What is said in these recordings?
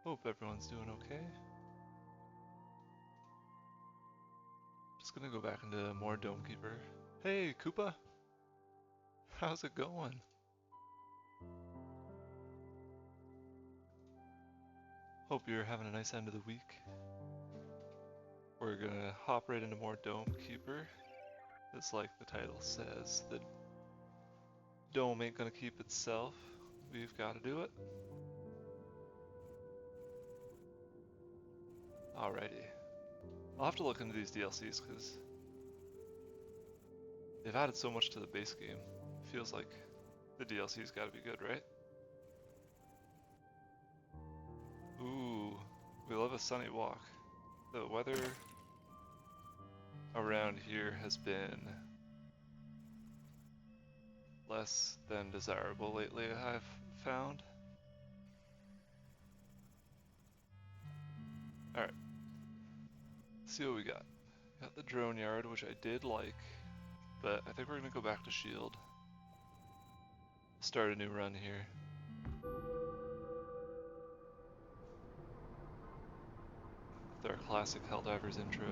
Hope everyone's doing okay. Just gonna go back into more Domekeeper. Hey, Koopa! How's it going? Hope you're having a nice end of the week. We're gonna hop right into more Domekeeper. It's like the title says, the dome ain't gonna keep itself. We've gotta do it. Alrighty. I'll have to look into these DLCs because they've added so much to the base game. It feels like the DLC's gotta be good, right? Ooh, we love a sunny walk. The weather around here has been less than desirable lately, I've found. Alright, see what we got. Got the drone yard, which I did like, but I think we're gonna go back to shield. Start a new run here. With our classic Helldivers intro.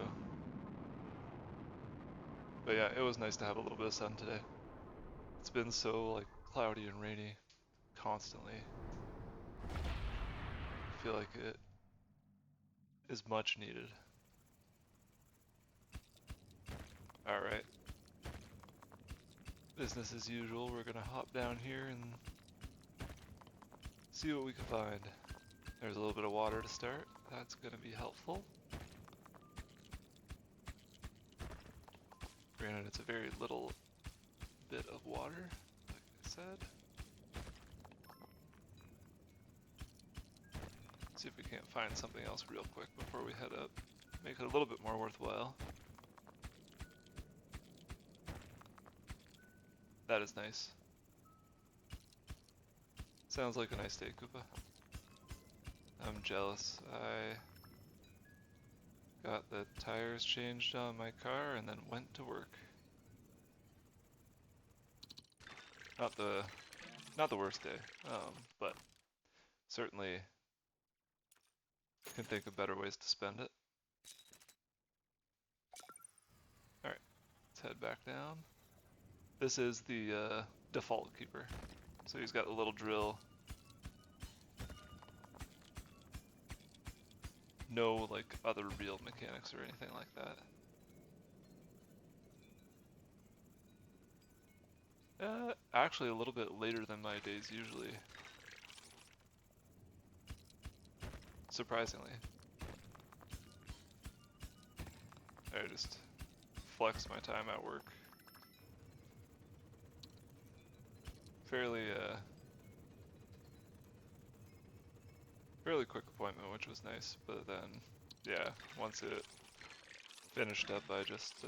But yeah, it was nice to have a little bit of sun today. It's been so like cloudy and rainy constantly. I feel like it is much needed. Alright. Business as usual, we're gonna hop down here and see what we can find. There's a little bit of water to start. That's gonna be helpful. Granted, it's a very little bit of water, like I said. See if we can't find something else real quick before we head up. Make it a little bit more worthwhile. That is nice. Sounds like a nice day, Koopa. I'm jealous. I got the tires changed on my car and then went to work. Not the worst day, but certainly can think of better ways to spend it. Alright, let's head back down. This is the default keeper. So he's got a little drill. No like other real mechanics or anything like that. Actually a little bit later than my days usually. Surprisingly. I just flex my time at work. Fairly quick appointment, which was nice, but then, yeah, once it finished up, I just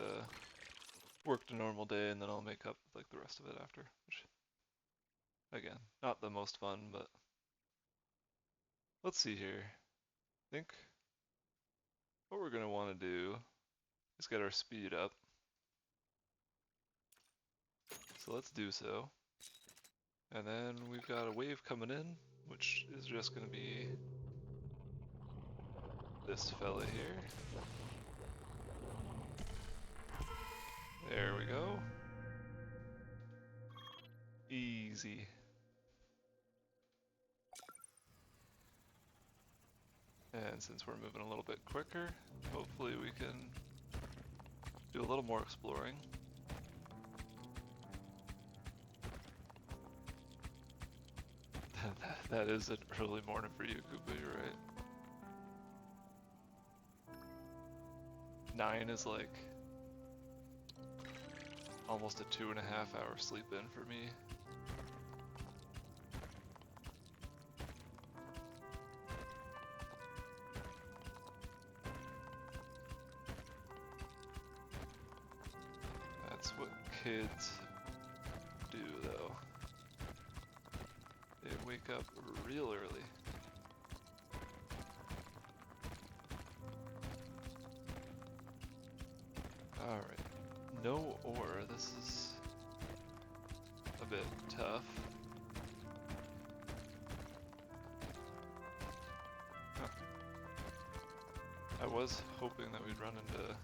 worked a normal day, and then I'll make up like the rest of it after, which, again, not the most fun, but let's see here. I think what we're gonna want to do is get our speed up. So let's do so. And then we've got a wave coming in, which is just gonna be this fella here. There we go. Easy. And since we're moving a little bit quicker, hopefully we can do a little more exploring. That is an early morning for you, Koopa, you're right. 9 is like almost a 2.5-hour sleep in for me. That's what kids do, though. They wake up real early. Alright. No ore. This is a bit tough. I was hoping that we'd run into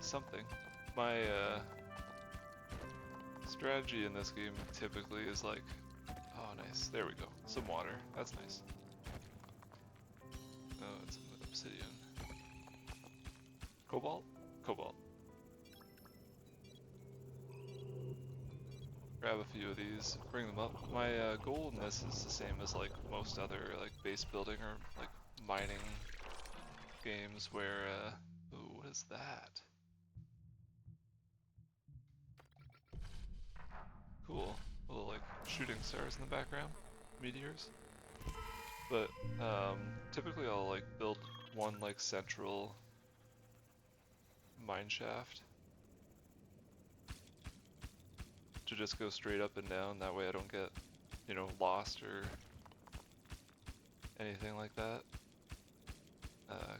something. My strategy in this game typically is like, oh nice, there we go, some water, that's nice. Oh, it's obsidian. Cobalt? Cobalt. Grab a few of these, bring them up. My goal in this is the same as like most other like base building or like mining games where, ooh, what is that? Cool, little like shooting stars in the background, meteors. But typically I'll like build one like central mine shaft to just go straight up and down. That way I don't get, you know, lost or anything like that.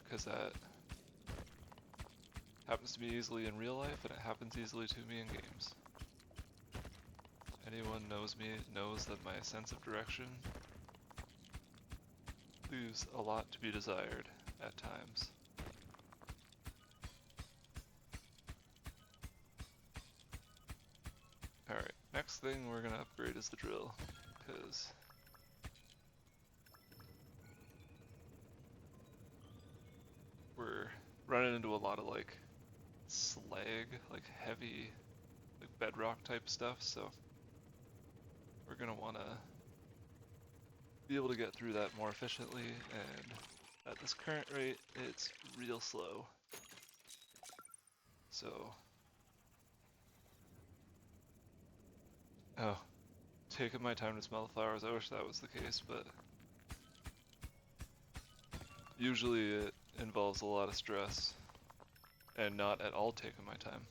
Because that happens to me easily in real life and it happens easily to me in games. Anyone knows me knows that my sense of direction leaves a lot to be desired at times. Alright, next thing we're gonna upgrade is the drill, because we're running into a lot of like slag, like heavy, like bedrock type stuff, so we're gonna wanna be able to get through that more efficiently, and at this current rate, it's real slow. So, oh, taking my time to smell the flowers, I wish that was the case, but usually it involves a lot of stress and not at all taking my time.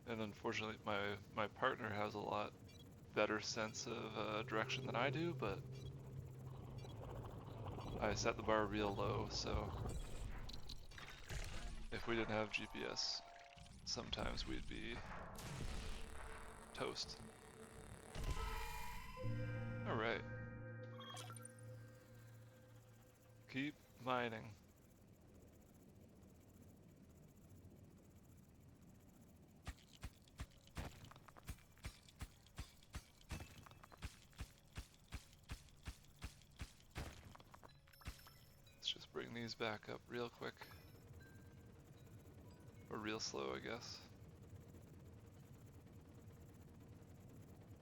And unfortunately, my partner has a lot better sense of direction than I do, but I set the bar real low, so if we didn't have GPS, sometimes we'd be toast. Alright. Keep mining. Let's just bring these back up real quick. Or real slow, I guess.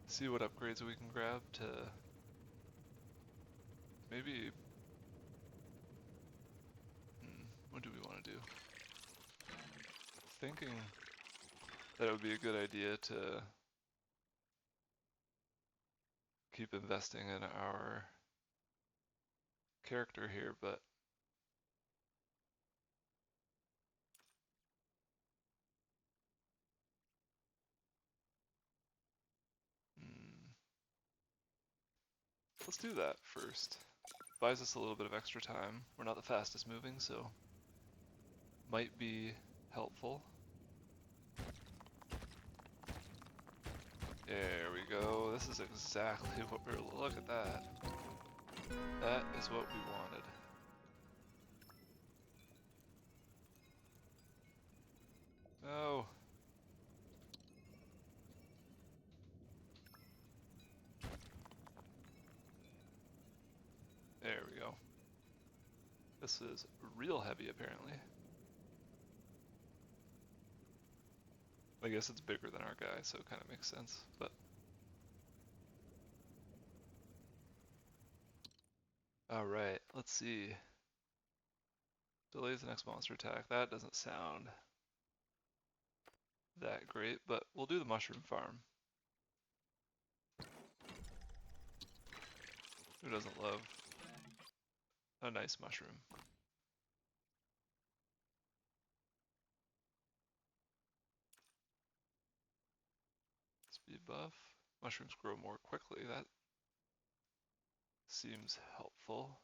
See what upgrades we can grab to maybe... what do we want to do? Thinking that it would be a good idea to keep investing in our character here, but let's do that first. Buys us a little bit of extra time. We're not the fastest moving, so might be helpful. There we go. This is exactly what we're... Look at that. That is what we wanted. Oh. There we go. This is real heavy, apparently. I guess it's bigger than our guy, so it kind of makes sense, but... Alright, let's see. Delays the next monster attack. That doesn't sound that great, but we'll do the mushroom farm. Who doesn't love a nice mushroom? Speed buff. Mushrooms grow more quickly. That seems helpful.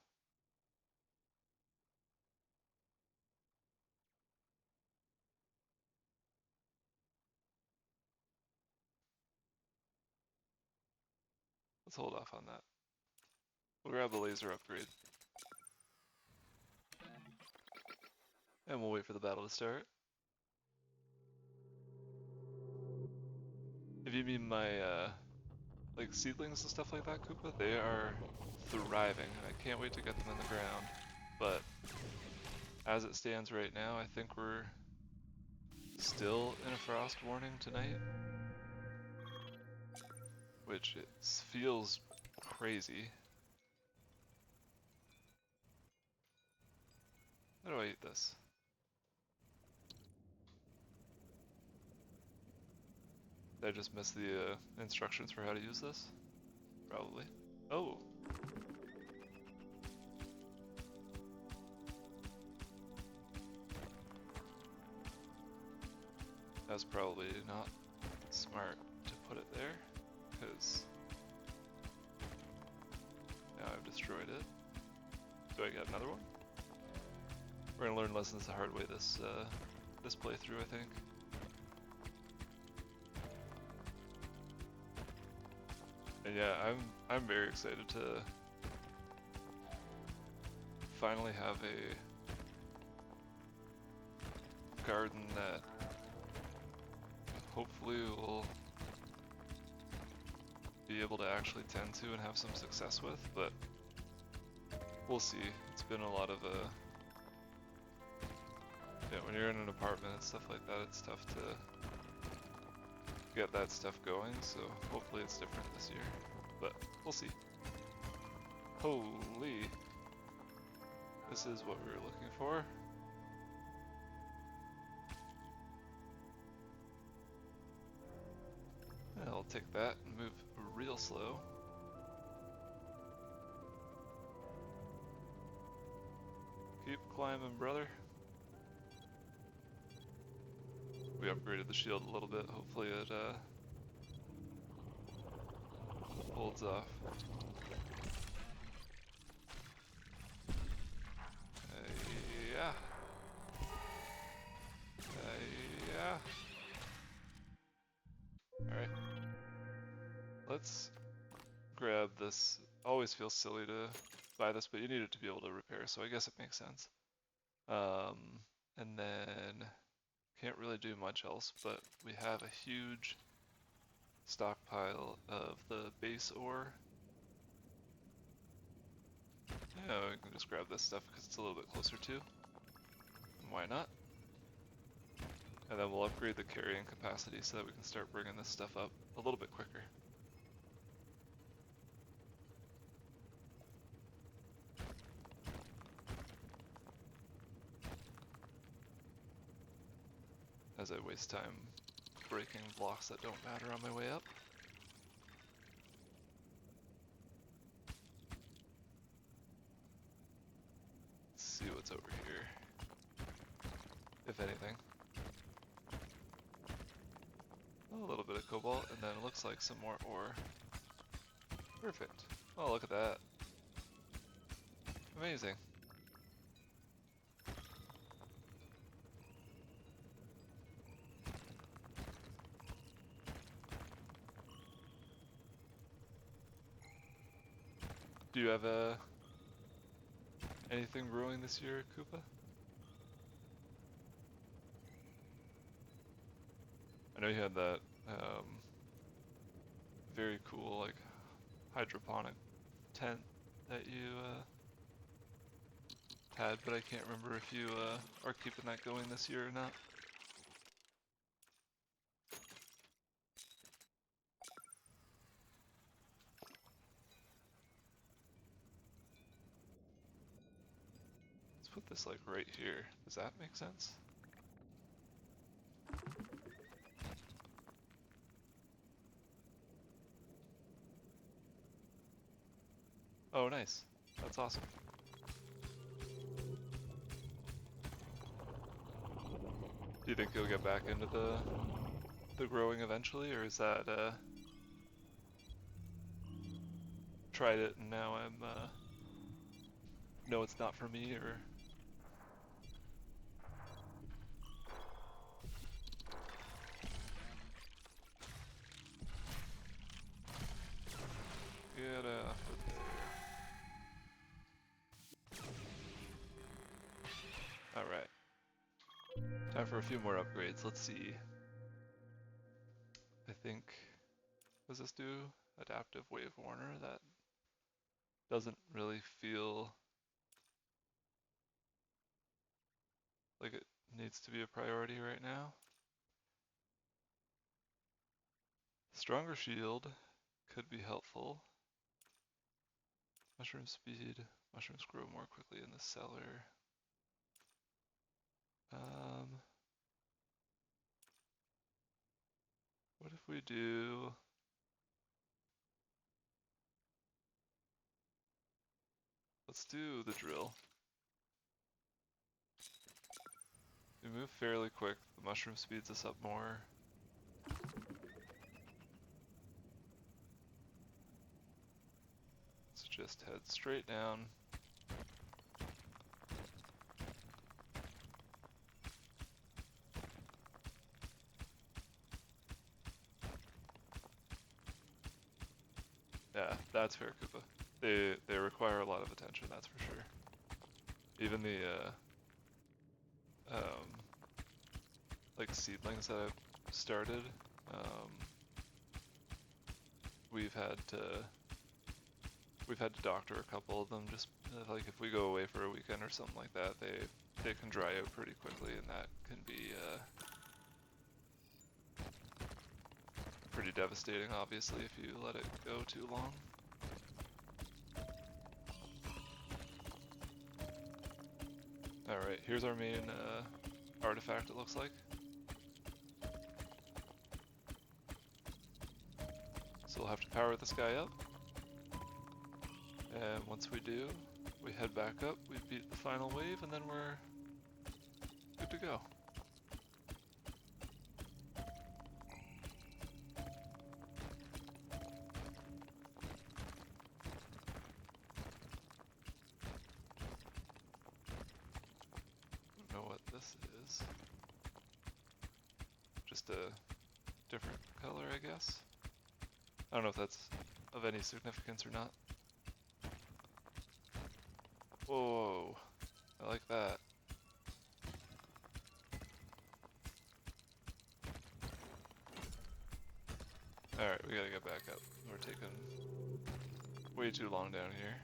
let's hold off on that. We'll grab the laser upgrade. And we'll wait for the battle to start. If you mean my, like seedlings and stuff like that, Koopa, they are thriving. I can't wait to get them in the ground. But as it stands right now, I think we're still in a frost warning tonight. Which it feels crazy. How do I eat this? Did I just miss the instructions for how to use this? Probably. Oh! That's probably not smart to put it there, because now I've destroyed it. Do I get another one? We're gonna learn lessons the hard way this this playthrough, I think. And yeah, I'm very excited to finally have a garden that hopefully we'll be able to actually tend to and have some success with, but we'll see. It's been a lot of yeah, when you're in an apartment and stuff like that, it's tough to get that stuff going, so hopefully it's different this year, but we'll see. Holy, this is what we were looking for. I'll take that and move real slow. Keep climbing, brother. We upgraded the shield a little bit. Hopefully it holds off. Yeah. Yeah. Alright. Let's grab this. Always feels silly to buy this, but you need it to be able to repair, so I guess it makes sense. And then can't really do much else, but we have a huge stockpile of the base ore. Yeah, we can just grab this stuff because it's a little bit closer too. Why not? And then we'll upgrade the carrying capacity so that we can start bringing this stuff up a little bit quicker. As I waste time breaking blocks that don't matter on my way up. Let's see what's over here, if anything. A little bit of cobalt, and then it looks like some more ore. Perfect. Oh, look at that. Amazing. Do you have anything growing this year, Koopa? I know you had that very cool like hydroponic tent that you had, but I can't remember if you are keeping that going this year or not. Let's put this like right here. Does that make sense? Oh, nice. That's awesome. Do you think you'll get back into the growing eventually, or is that tried it and now I'm no, it's not for me, or for a few more upgrades. Let's see. I think, what does this do? Adaptive Wave Warner. That doesn't really feel like it needs to be a priority right now. Stronger Shield could be helpful. Mushroom Speed. Mushrooms grow more quickly in the cellar. What if we do... Let's do the drill. We move fairly quick. The mushroom speeds us up more. Let's just head straight down. Yeah, that's fair, Koopa. They require a lot of attention, that's for sure. Even the like seedlings that I've started, we've had to doctor a couple of them. Just like if we go away for a weekend or something like that, they can dry out pretty quickly, and that can be pretty devastating, obviously, if you let it go too long. Alright, here's our main artifact, it looks like. So we'll have to power this guy up. And once we do, we head back up, we beat the final wave, and then we're good to go. I don't know what this is. Just a different color, I guess. I don't know if that's of any significance or not. Whoa, I like that. Alright, we gotta get back up. We're taking way too long down here.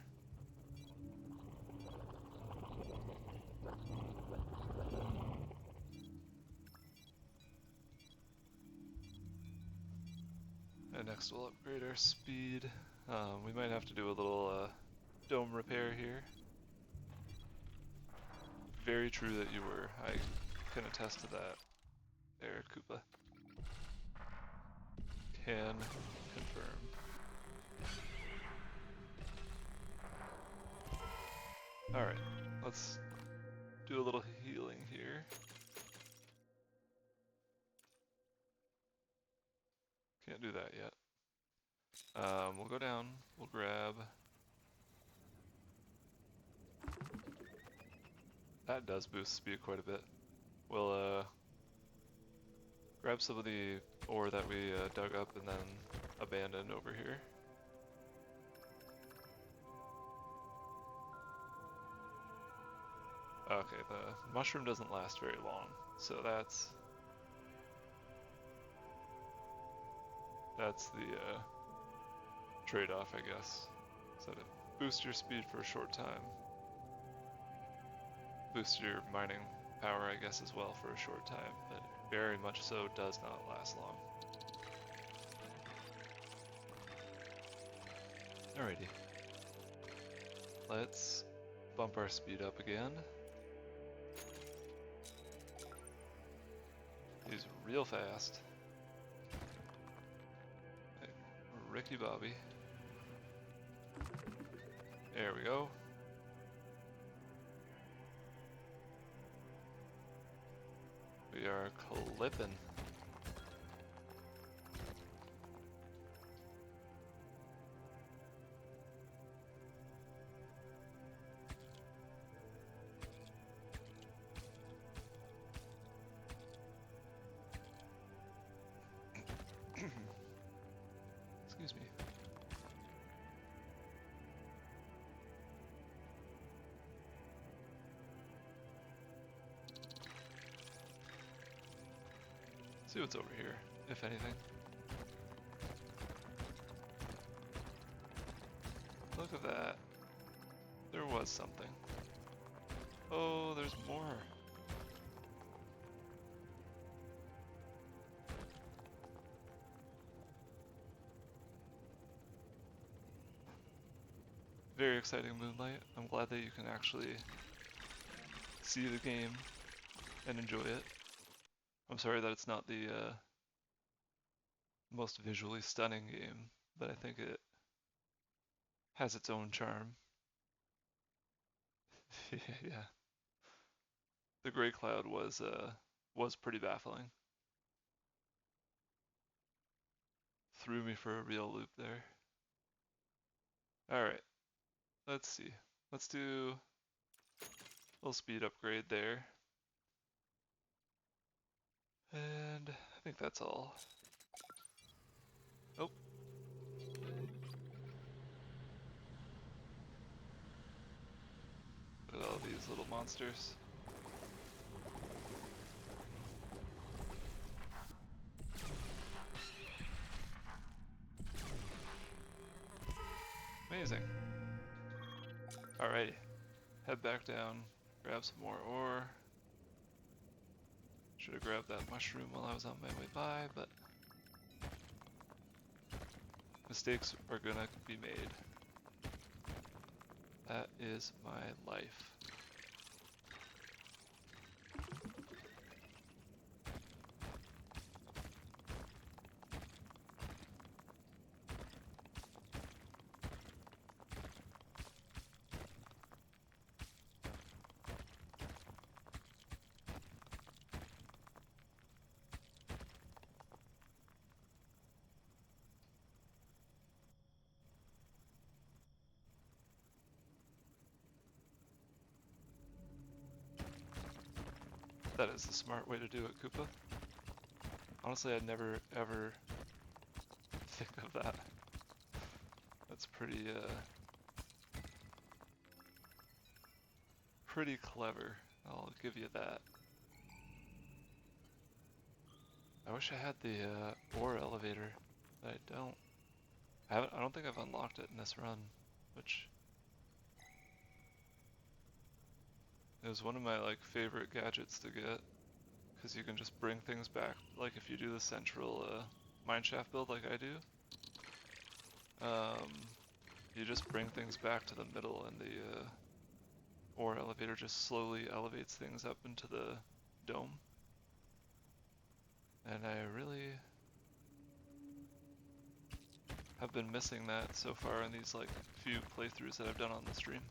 And next we'll upgrade our speed. We might have to do a little dome repair here. Very true that you were. I can attest to that. There, Koopa. Can confirm. Alright, let's do a little healing here. Can't do that yet. We'll go down, we'll grab... That does boost speed quite a bit. We'll grab some of the ore that we dug up and then abandoned over here. Okay, the mushroom doesn't last very long, so that's the trade-off, I guess. So to boost your speed for a short time. Boost your mining power, I guess, as well for a short time, but very much so does not last long. Alrighty. Let's bump our speed up again. He's real fast. Like Ricky Bobby. There we go. We are clipping. Excuse me. See what's over here, if anything. Look at that. There was something. Oh, there's more. Very exciting Moonlight. I'm glad that you can actually see the game and enjoy it. I'm sorry that it's not the most visually stunning game, but I think it has its own charm. Yeah. The Gray Cloud was pretty baffling. Threw me for a real loop there. Alright, let's see. Let's do a little speed upgrade there. And I think that's all. Oh. Look at all these little monsters. Amazing. Alrighty. Head back down, grab some more ore. Should have grabbed that mushroom while I was on my way by, but mistakes are gonna be made. That is my life. That is the smart way to do it, Koopa. Honestly, I'd never ever think of that. That's pretty clever. I'll give you that. I wish I had the ore elevator, but I don't. I don't think I've unlocked it in this run, which is one of my like favorite gadgets to get, because you can just bring things back. Like if you do the central mineshaft build like I do, you just bring things back to the middle, and the ore elevator just slowly elevates things up into the dome. And I really have been missing that so far in these like few playthroughs that I've done on the stream.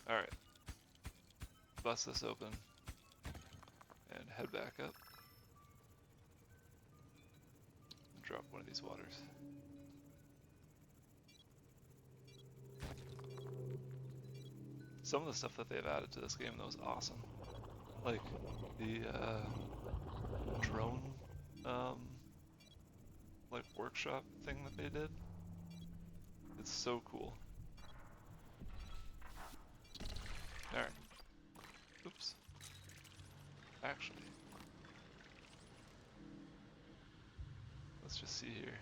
Alright. Bust this open and head back up. And drop one of these waters. Some of the stuff that they've added to this game though is awesome. Like the drone like workshop thing that they did. It's so cool. Alright. Oops. Actually, let's just see here.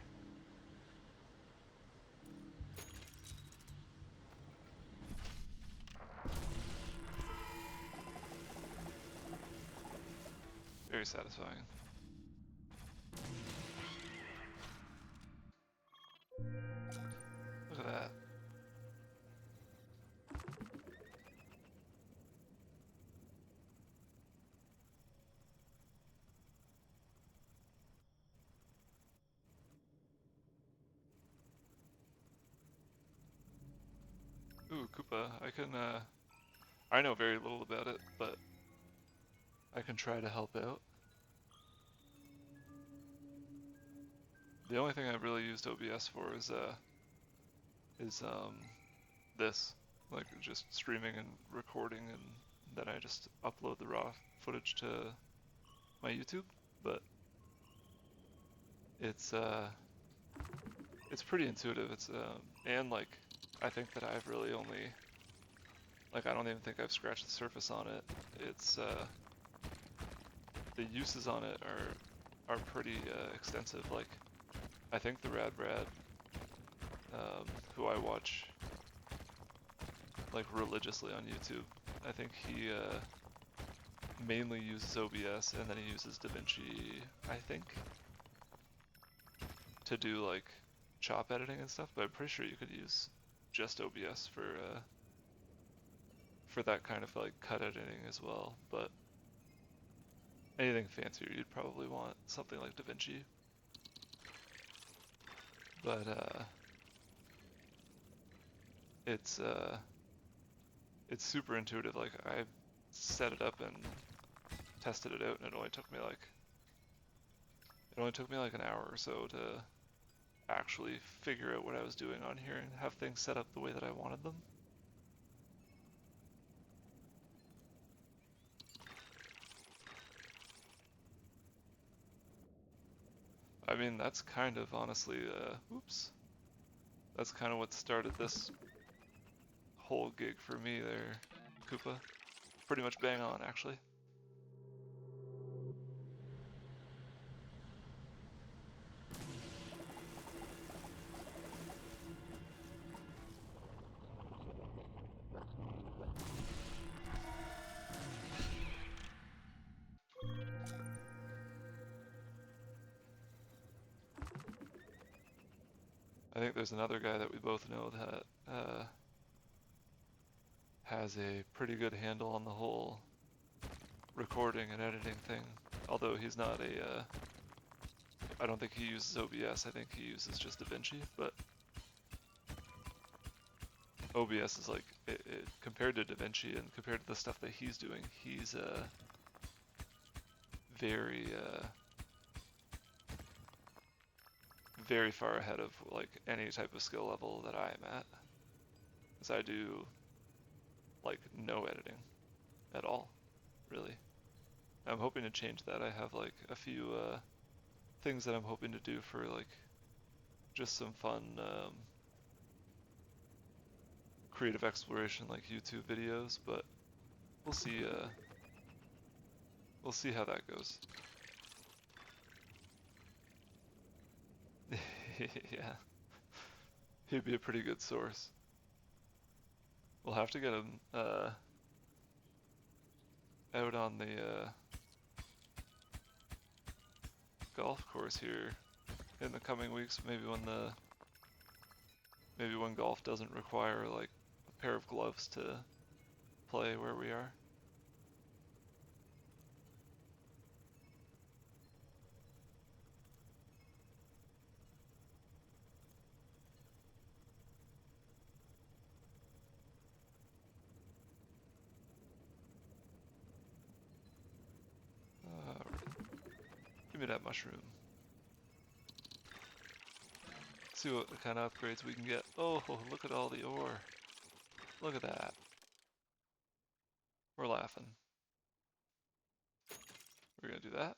Very satisfying. Look at that. Ooh, Koopa, I know very little about it, but I can try to help out. The only thing I've really used OBS for is this, like just streaming and recording, and then I just upload the raw footage to my YouTube. But it's pretty intuitive. It's and like I think that I've really only Like, I don't even think I've scratched the surface on it. It's, the uses on it are pretty extensive. Like, I think the Rad Brad, who I watch like religiously on YouTube, I think he mainly uses OBS and then he uses DaVinci, I think, to do like chop editing and stuff. But I'm pretty sure you could use just OBS for that kind of like cut editing as well. But anything fancier, you'd probably want something like DaVinci. But it's super intuitive. Like, I set it up and tested it out, and it only took me like an hour or so to actually figure out what I was doing on here and have things set up the way that I wanted them. I mean, that's kind of honestly, that's kind of what started this whole gig for me there, Koopa. Pretty much bang on, actually. I think there's another guy that we both know that has a pretty good handle on the whole recording and editing thing. Although he's not I don't think he uses OBS, I think he uses just DaVinci, but OBS is like, compared to DaVinci and compared to the stuff that he's doing, he's very, very far ahead of like any type of skill level that I am at. Because I do like no editing at all, really. I'm hoping to change that. I have like a few things that I'm hoping to do for like just some fun creative exploration, like YouTube videos, but we'll see how that goes. Yeah, he'd be a pretty good source. We'll have to get him out on the golf course here in the coming weeks, maybe when golf doesn't require like a pair of gloves to play where we are. Give me that mushroom. See what kind of upgrades we can get. Oh, look at all the ore. Look at that. We're laughing. We're gonna do that.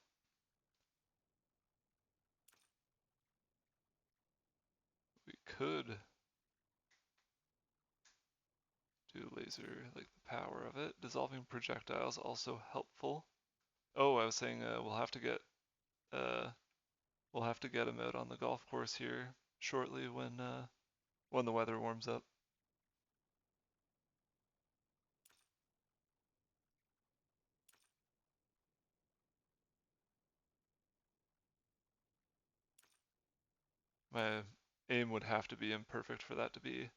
We could do laser, like the power of it. Dissolving projectiles also helpful. Oh, I was saying we'll have to get him out on the golf course here shortly when the weather warms up. My aim would have to be imperfect for that to be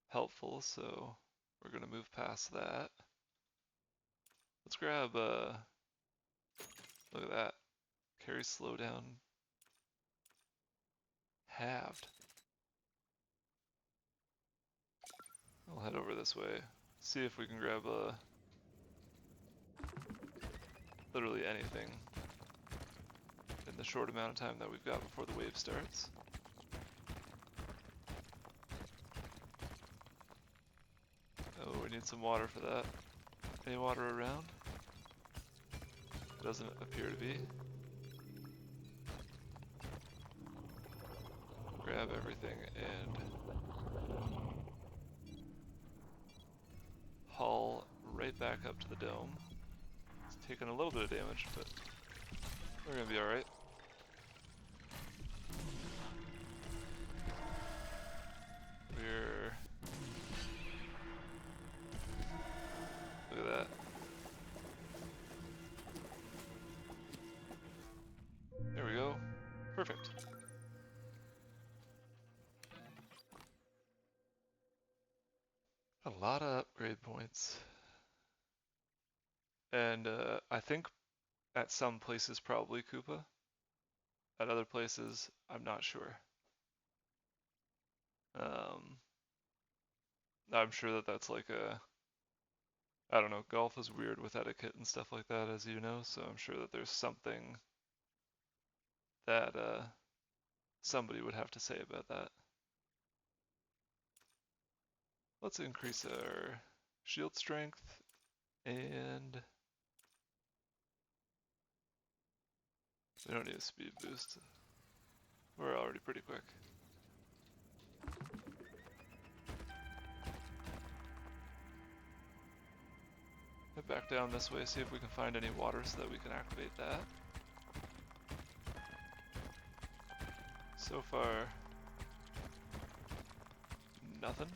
helpful, so we're gonna move past that. Let's grab look at that. Carry slowdown halved. I'll head over this way. See if we can grab literally anything in the short amount of time that we've got before the wave starts. Oh, we need some water for that. Any water around? Doesn't appear to be. Grab everything and haul right back up to the dome. It's taking a little bit of damage, but we're gonna be alright. Look at that. There we go. Perfect. A lot of upgrade points. And I think at some places probably Koopa. At other places, I'm not sure. I'm sure that that's like I don't know, golf is weird with etiquette and stuff like that, as you know, so I'm sure that there's something that somebody would have to say about that. Let's increase our shield strength and we don't need a speed boost. We're already pretty quick. Head back down this way, see if we can find any water so that we can activate that. So far, nothing.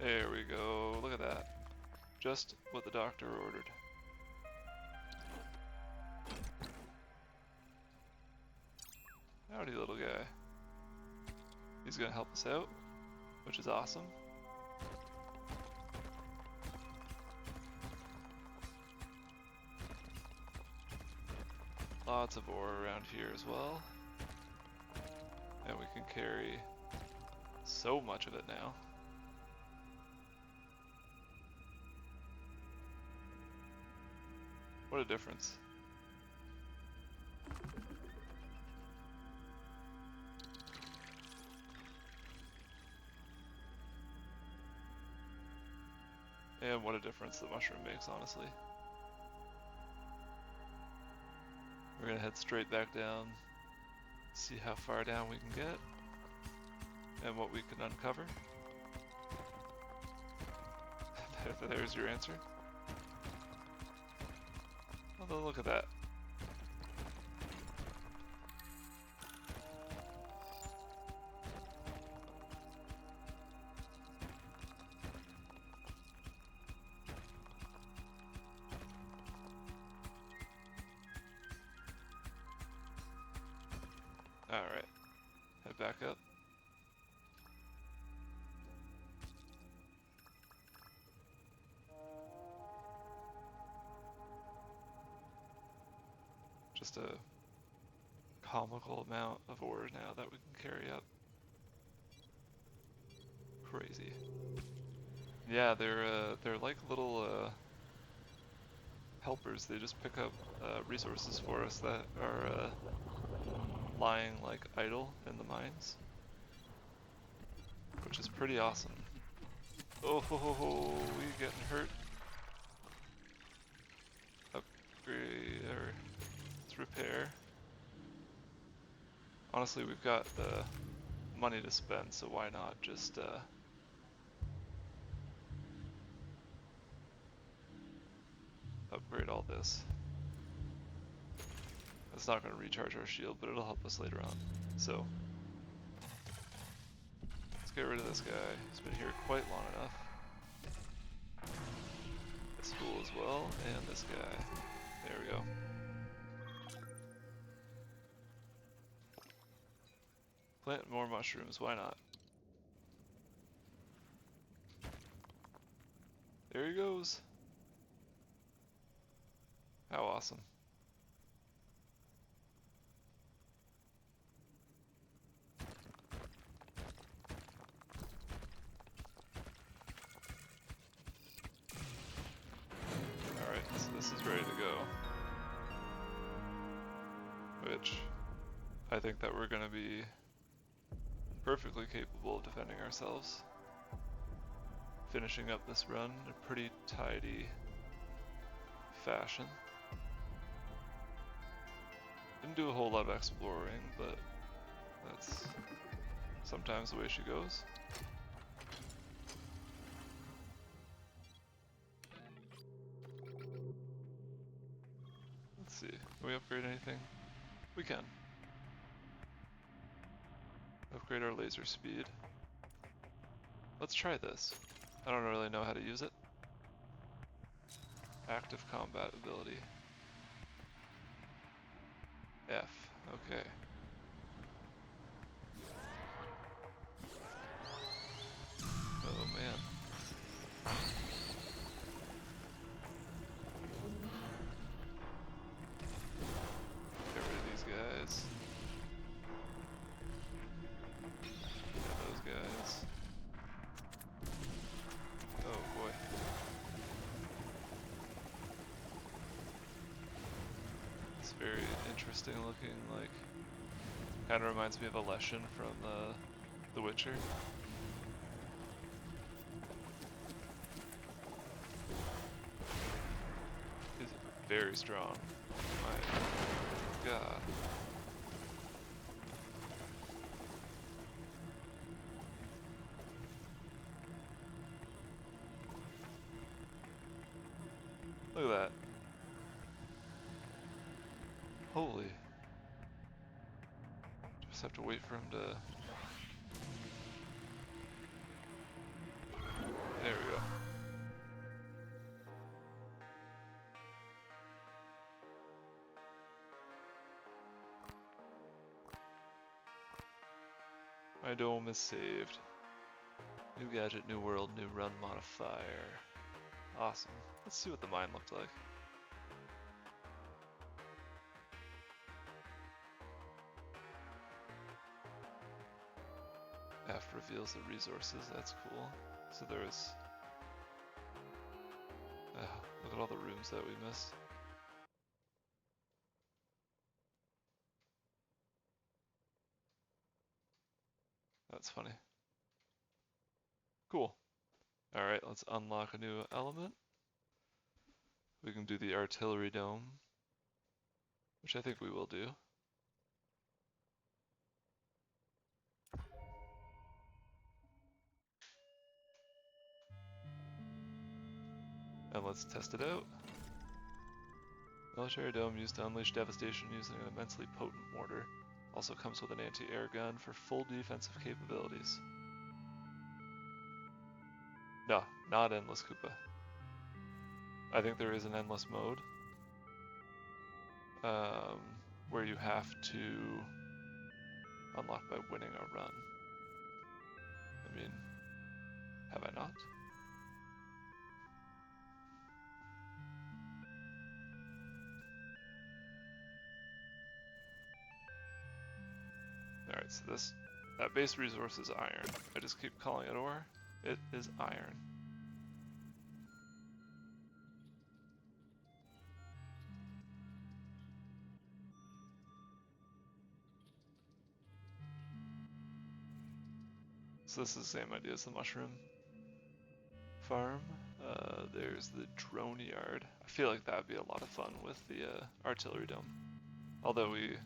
There we go, look at that. Just what the doctor ordered. Howdy, little guy. He's gonna help us out, which is awesome. Lots of ore around here as well. And we can carry so much of it now. What a difference. And what a difference the mushroom makes, honestly. We're gonna head straight back down, see how far down we can get, and what we can uncover. There's your answer. Although look at that. Alright, head back up. Just a comical amount of ore now that we can carry up. Crazy. Yeah, they're like little helpers. They just pick up resources for us that are lying like idle in the mines, which is pretty awesome. Oh ho ho ho, we getting hurt. Upgrade, or let's repair. Honestly, we've got the money to spend, so why not just upgrade all this. It's not going to recharge our shield, but it'll help us later on. So, let's get rid of this guy. He's been here quite long enough. This fool as well, and this guy. There we go. Plant more mushrooms, why not? There he goes. How awesome. Alright, so this is ready to go. Which, I think that we're gonna be perfectly capable of defending ourselves. Finishing up this run in a pretty tidy fashion. Didn't do a whole lot of exploring, but That's sometimes the way she goes. Let's see, can we upgrade anything? We can. Upgrade our laser speed. Let's try this. I don't really know how to use it. Active combat ability. F, okay. Oh man. Get rid of these guys. Get those guys. Oh boy. It's very interesting looking, like, kind of reminds me of Alessian from The Witcher. He's very strong. My god. Look at that. Holy. Just have to wait for him to... There we go. My dome is saved. New gadget, new world, new run modifier. Awesome. Let's see what the mine looked like. F reveals the resources, that's cool. So there's... look at all the rooms that we missed. That's funny. Cool. Alright, let's unlock a new element. We can do the artillery dome, which I think we will do. And let's test it out. Military dome used to unleash devastation using an immensely potent mortar. Also comes with an anti-air gun for full defensive capabilities. No, not endless Koopa. I think there is an endless mode where you have to unlock by winning a run. I mean, have I not? Alright, so that base resource is iron. I just keep calling it ore. It is iron. So this is the same idea as the mushroom farm. There's the drone yard. I feel like that'd be a lot of fun with the artillery dome. Although we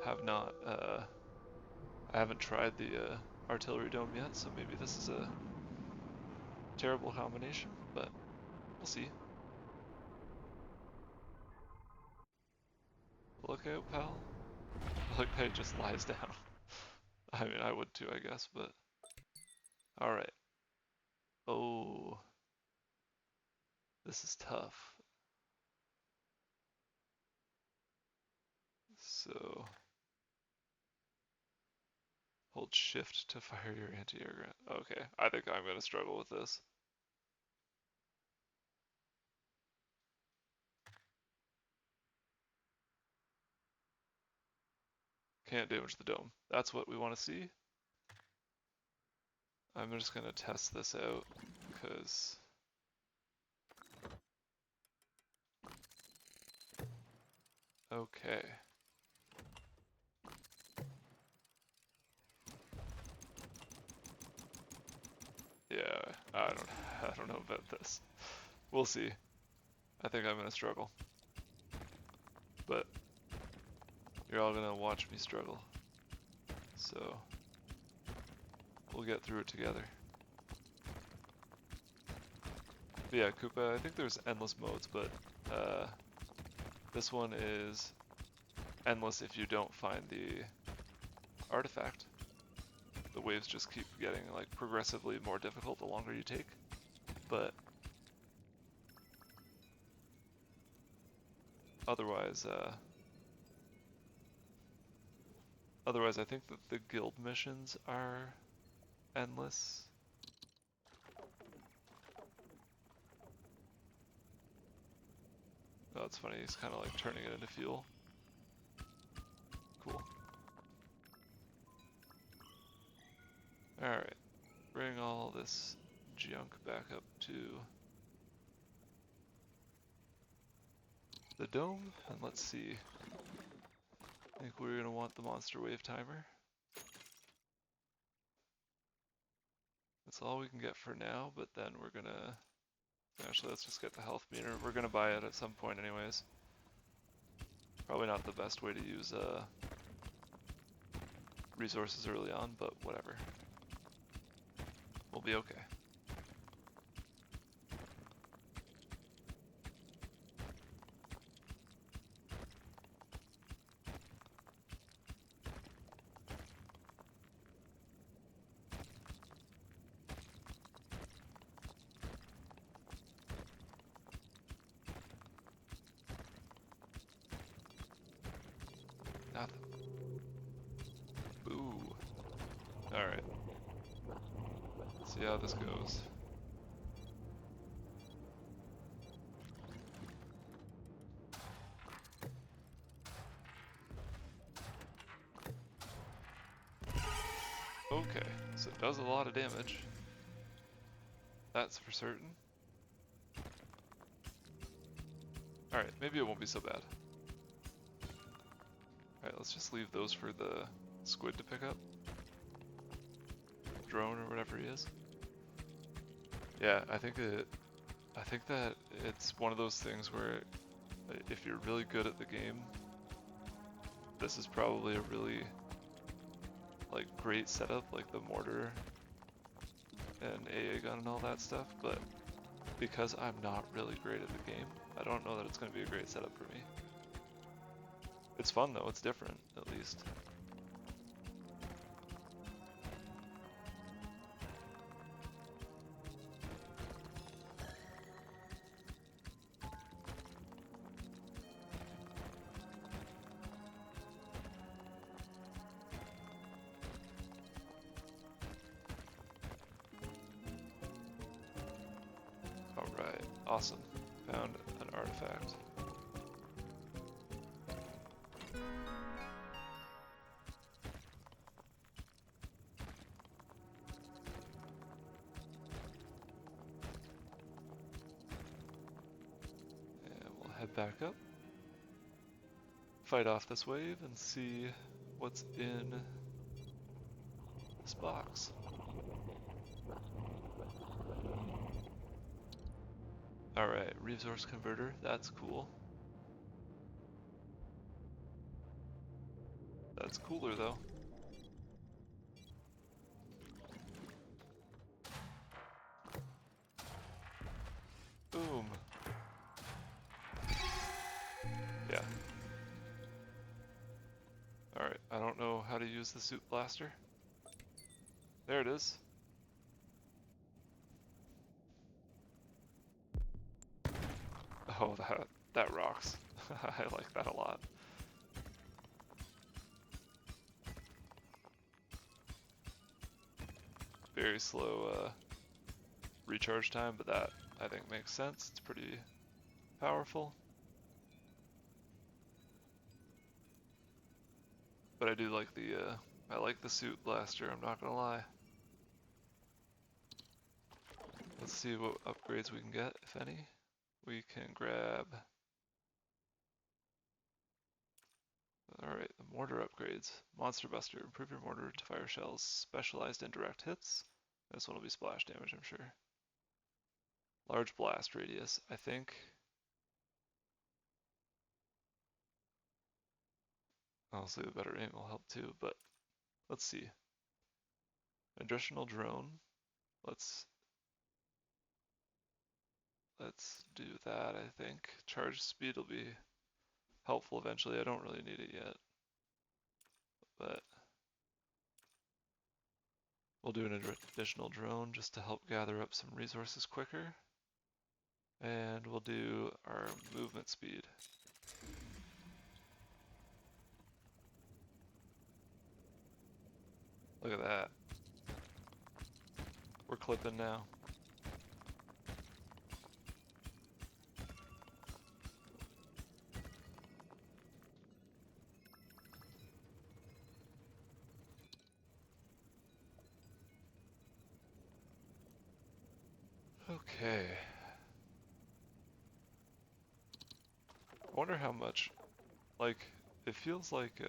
have not, I haven't tried the artillery dome yet, so maybe this is a terrible combination, but we'll see. Look out, pal. Look, he just lies down. I mean, I would too, I guess, but... Alright. Oh. This is tough. So... Hold shift to fire your anti-air gun. Okay, I think I'm gonna struggle with this. Can't damage the dome. That's what we want to see. I'm just gonna test this out, because... Okay. Yeah, I don't know about this. We'll see. I think I'm gonna struggle. But You're all gonna watch me struggle. So, we'll get through it together. But yeah, Koopa, I think there's endless modes, but this one is endless if you don't find the artifact. The waves just keep getting like progressively more difficult the longer you take, but otherwise I think that the guild missions are endless. Oh, it's funny, he's kind of like turning it into fuel. Cool. Alright, bring all this junk back up to the dome, and let's see. I think we're going to want the monster wave timer. That's all we can get for now, but then we're going to... Actually, let's just get the health meter. We're going to buy it at some point anyways. Probably not the best way to use resources early on, but whatever. We'll be okay. Nothing. Ooh. Alright. See how this goes. Okay, so it does a lot of damage. That's for certain. Alright, maybe it won't be so bad. Alright, let's just leave those for the squid to pick up. Drone or whatever he is. Yeah, I think that it's one of those things where if you're really good at the game, this is probably a really like great setup, like the mortar and AA gun and all that stuff, but because I'm not really great at the game, I don't know that it's going to be a great setup for me. It's fun though, it's different, at least. Alright, awesome. Found an artifact. And we'll head back up. Fight off this wave and see what's in this box. Alright, resource converter, that's cool. That's cooler though. Boom. Yeah. Alright, I don't know how to use the suit blaster. There it is. Oh, that rocks. I like that a lot. Very slow recharge time, but that I think makes sense. It's pretty powerful. But I do like the suit blaster, I'm not gonna lie. Let's see what upgrades we can get, if any. We can grab... Alright, the mortar upgrades. Monster Buster, improve your mortar to fire shells, specialized in direct hits. This one will be splash damage, I'm sure. Large blast radius, I think. Honestly, a better aim will help too, but let's see. Additional drone. Let's do that, I think. Charge speed will be helpful eventually. I don't really need it yet, but we'll do an additional drone just to help gather up some resources quicker. And we'll do our movement speed. Look at that. We're clipping now. Okay. I wonder how much, like, it feels like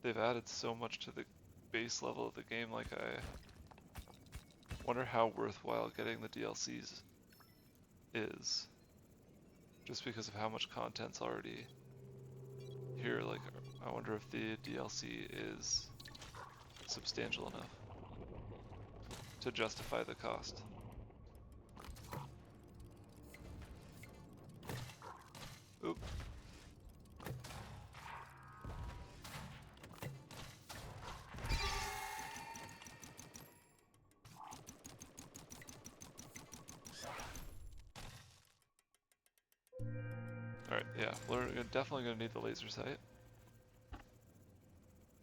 they've added so much to the base level of the game, like I wonder how worthwhile getting the DLCs is. Just because of how much content's already here, like, I wonder if the DLC is substantial enough to justify the cost. Oop. Alright, yeah, we're definitely going to need the laser sight.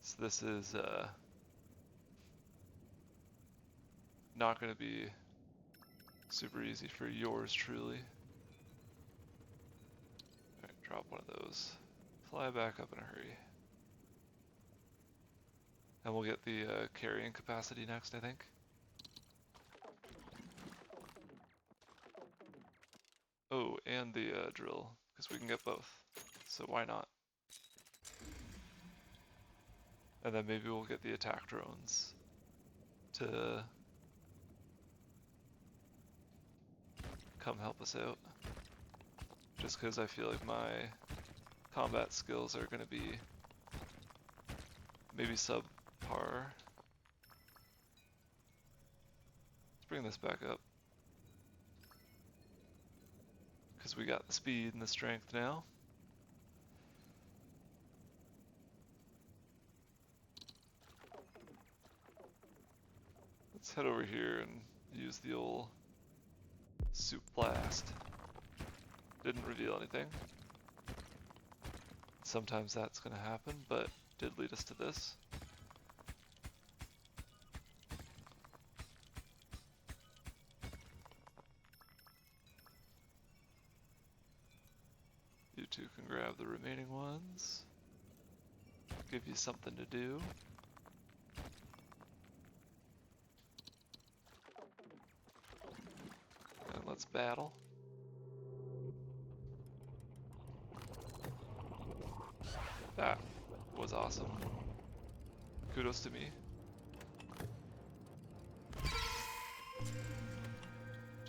So this is not going to be super easy for yours truly. Alright, drop one of those. Fly back up in a hurry. And we'll get the carrying capacity next, I think. Oh, and the drill, because we can get both. So why not? And then maybe we'll get the attack drones to come help us out. Just because I feel like my combat skills are going to be maybe subpar. Let's bring this back up. Because we got the speed and the strength now. Let's head over here and use the old soup blast. Didn't reveal anything. Sometimes that's going to happen, but did lead us to this. You two can grab the remaining ones. Give you something to do. And let's battle. That was awesome. Kudos to me.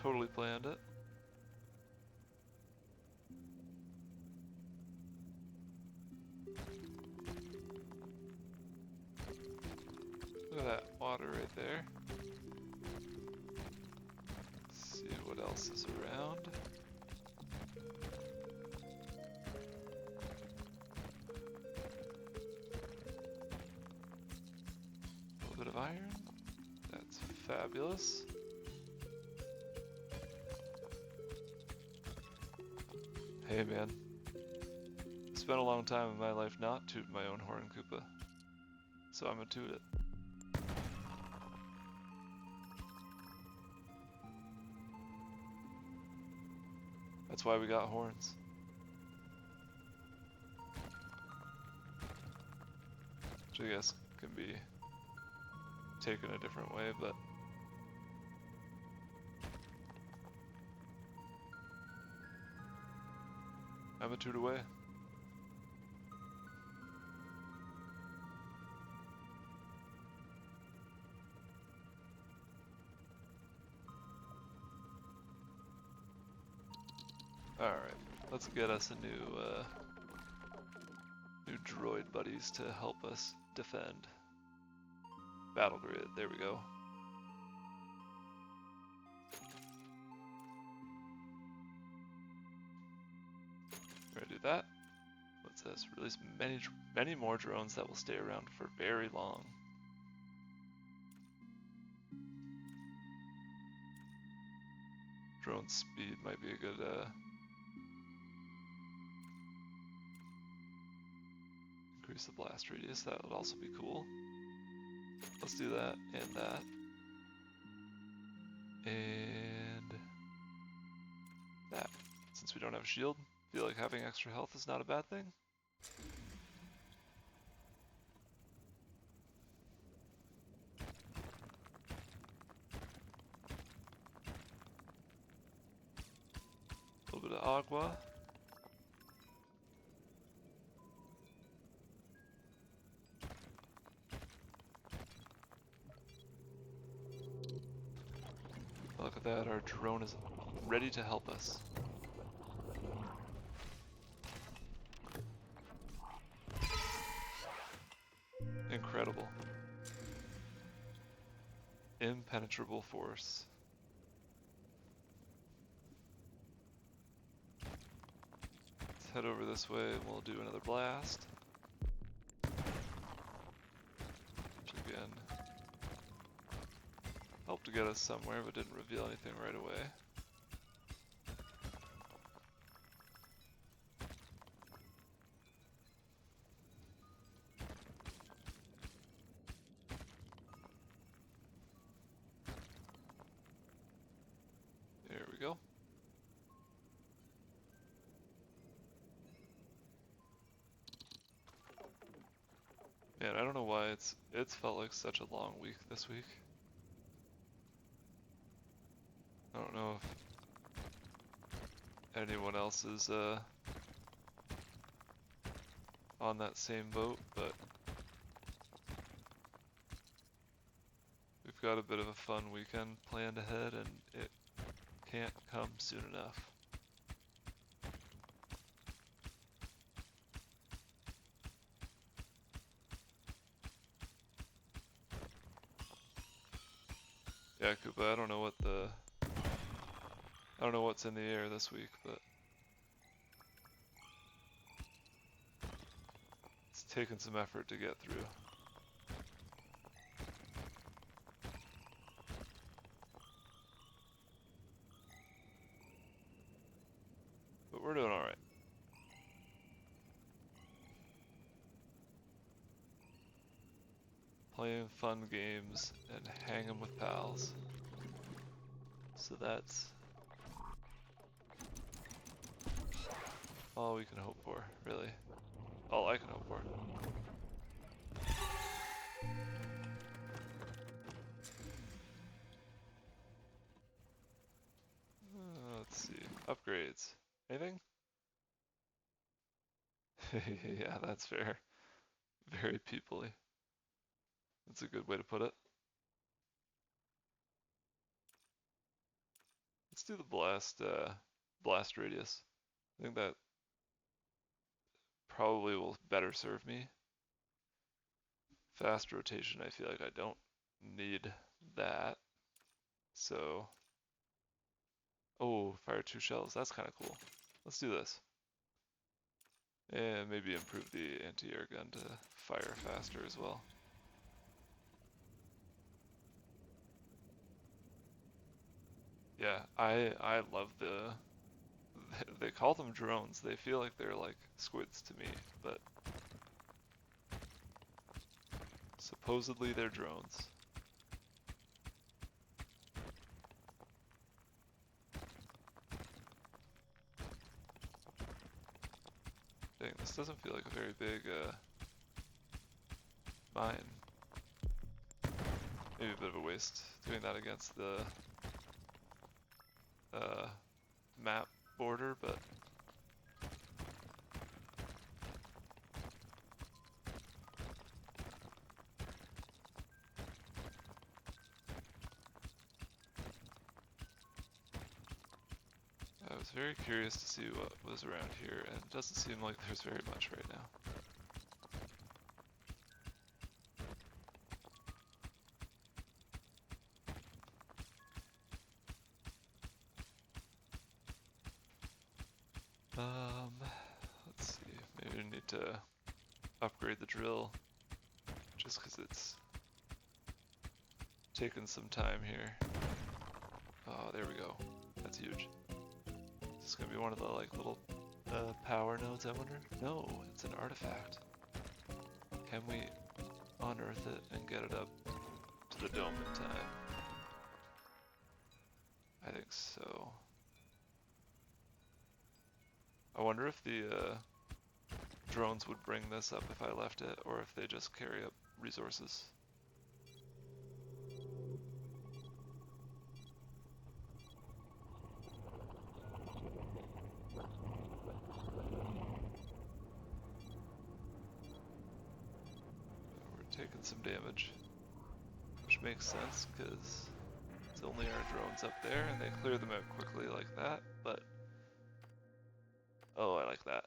Totally planned it. Look at that water right there. Let's see what else is around. A little bit of iron. That's fabulous. Hey man, I spent a long time in my life not tooting my own horn, Koopa. So I'm gonna toot it. That's why we got horns. Which I guess can be taken a different way, but I'm a toot away. Alright, let's get us a new droid buddies to help us defend. Battle grid, there we go. We're gonna do that. What's this? Release many more drones that will stay around for very long. Drone speed might be a good increase the blast radius, that would also be cool. Let's do that and that. And that. Since we don't have a shield, I feel like having extra health is not a bad thing. A little bit of agua. Look at that, our drone is ready to help us. Incredible. Impenetrable force. Let's head over this way and we'll do another blast. Which again helped to get us somewhere but didn't reveal anything right away. There we go. Man, I don't know why it's felt like such a long week this week. I don't know if anyone else is on that same boat, but we've got a bit of a fun weekend planned ahead and it can't come soon enough. Yeah, Koopa, I don't know what's in the air this week, but it's taken some effort to get through. But we're doing alright. Playing fun games and hanging with pals. So that's all we can hope for, really. All I can hope for. Let's see. Upgrades. Anything? Yeah, that's fair. Very peoply. That's a good way to put it. Let's do the blast radius. I think that probably will better serve me. Fast rotation, I feel like I don't need that. So, oh, fire 2 shells, that's kind of cool. Let's do this. And maybe improve the anti-air gun to fire faster as well. Yeah, I love they call them drones. They feel like they're like squids to me, but supposedly they're drones. Dang, this doesn't feel like a very big mine. Maybe a bit of a waste doing that against the map border, but I was very curious to see what was around here, and it doesn't seem like there's very much right now. Let's see. Maybe we need to upgrade the drill just because it's taking some time here. Oh, there we go. That's huge. Is this gonna be one of the like little power nodes, I wonder? No, it's an artifact. Can we unearth it and get it up to the dome in time? I think so. I wonder if the drones would bring this up if I left it, or if they just carry up resources. We're taking some damage, which makes sense because it's only our drones up there and they clear them out quickly like that, but oh, I like that.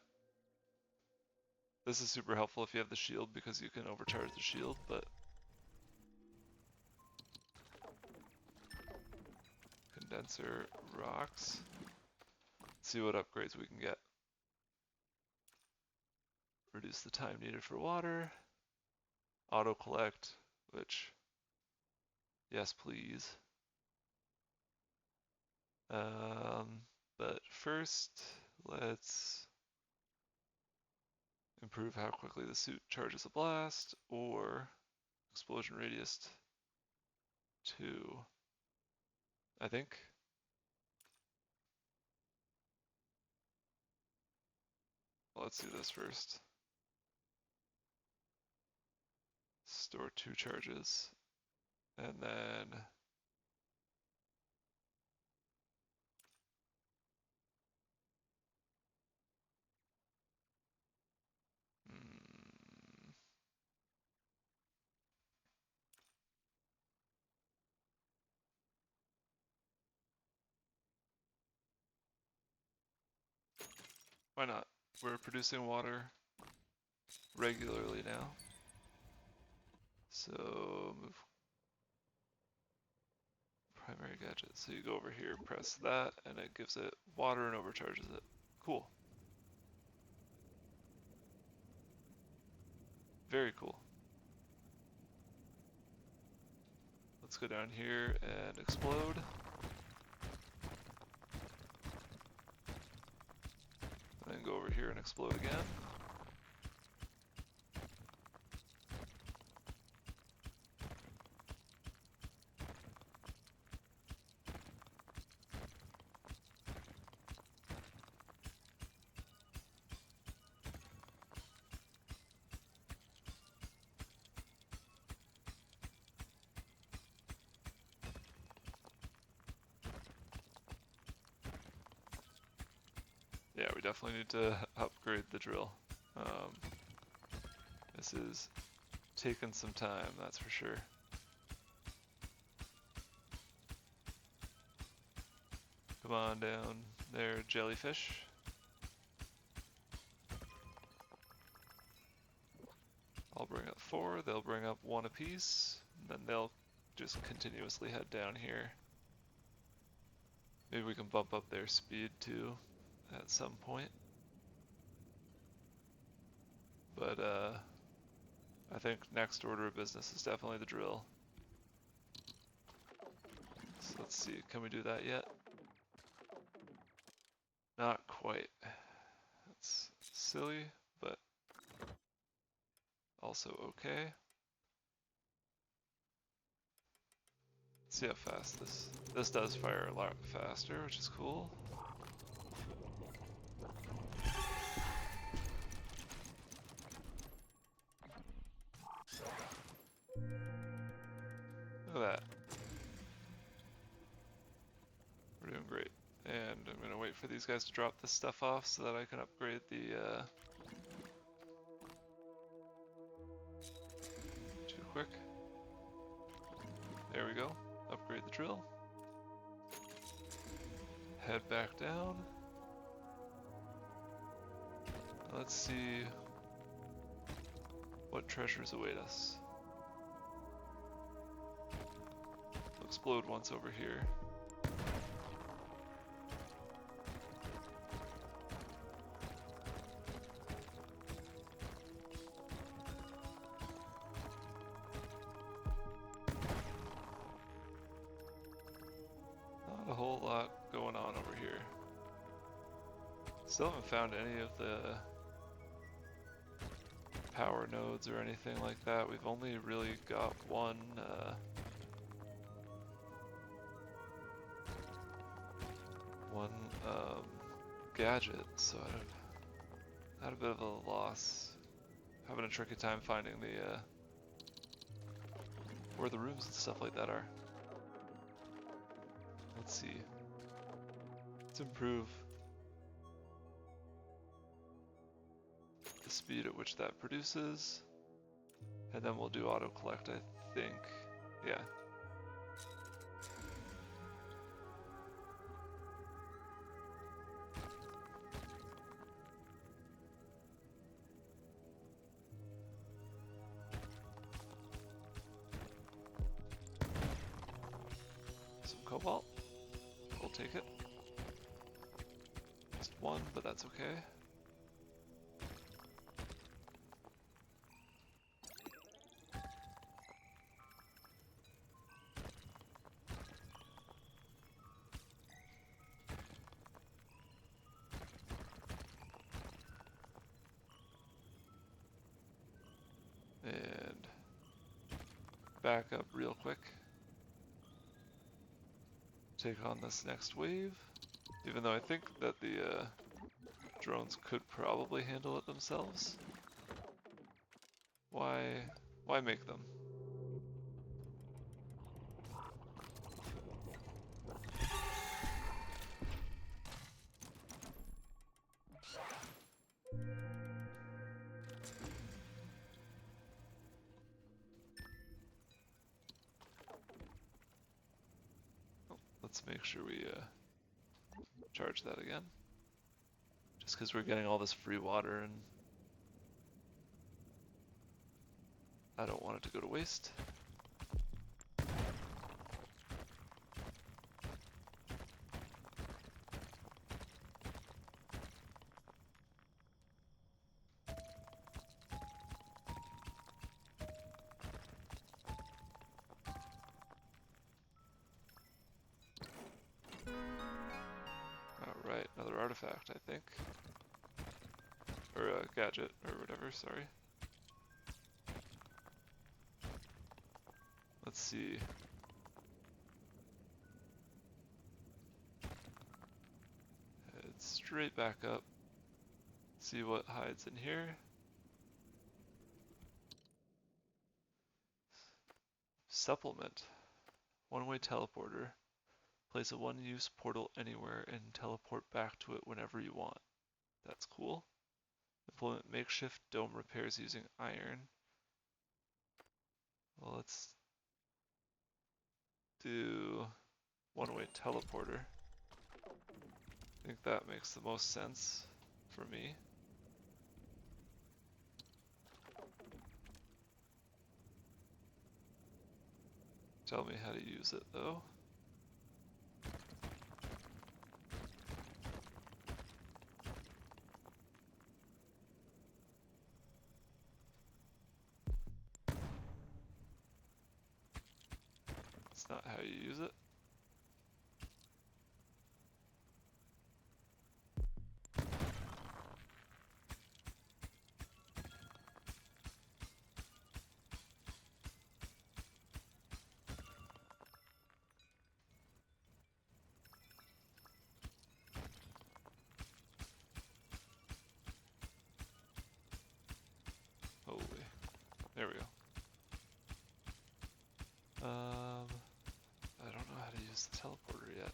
This is super helpful if you have the shield because you can overcharge the shield, but condenser rocks. Let's see what upgrades we can get. Reduce the time needed for water. Auto collect, which, yes please. But first, let's improve how quickly the suit charges a blast, or explosion radius 2. I think. Well, let's do this first. Store 2 charges, and then why not? We're producing water regularly now. So move primary gadget. So you go over here, press that, and it gives it water and overcharges it. Cool. Very cool. Let's go down here and explode. And then go over here and explode again. Yeah, we definitely need to upgrade the drill. This is taking some time, that's for sure. Come on down there, jellyfish. I'll bring up 4, they'll bring up 1 apiece, and then they'll just continuously head down here. Maybe we can bump up their speed too at some point. But I think next order of business is definitely the drill. So let's see, can we do that yet? Not quite. That's silly, but also okay. Let's see how fast this does fire a lot faster, which is cool. Look at that. We're doing great. And I'm gonna wait for these guys to drop this stuff off so that I can upgrade the too quick. There we go. Upgrade the drill. Head back down. Let's see what treasures await us. We'll explode once over here. Not a whole lot going on over here. Still haven't found any of the power nodes or anything like that. We've only really got one gadget, so I've had a bit of a loss. Having a tricky time finding the where the rooms and stuff like that are. Let's see. Let's improve the speed at which that produces, and then we'll do auto collect, I think. Yeah. Some cobalt. We'll take it. Just one, but that's okay. And back up real quick. Take on this next wave, even though I think that the drones could probably handle it themselves. Why make them? Let's make sure we charge that again. Just because we're getting all this free water and I don't want it to go to waste. Alright, another artifact, I think. Or a gadget, or whatever, sorry. Let's see. Head straight back up. See what hides in here. Supplement. One-way teleporter. Place a one-use portal anywhere and teleport back to it whenever you want. That's cool. Implement makeshift dome repairs using iron. Well, let's do one-way teleporter. I think that makes the most sense for me. Tell me how to use it though. It's not how you use it. Holy. There we go. I don't know how to use the teleporter yet.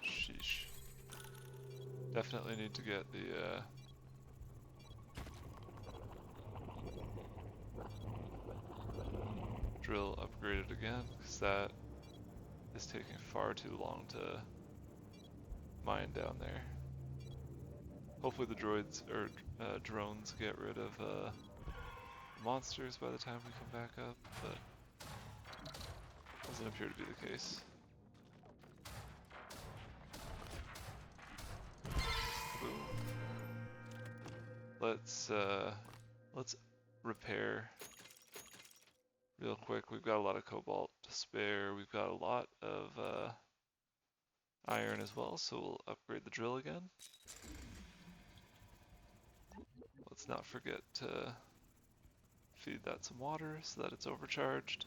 Sheesh. Definitely need to get the drill upgraded again, because that is taking far too long to mine down there. Hopefully the droids or drones get rid of monsters by the time we come back up, but doesn't appear to be the case. Boom. Let's repair real quick. We've got a lot of cobalt, spare. We've got a lot of iron as well, so we'll upgrade the drill again. Let's not forget to feed that some water so that it's overcharged.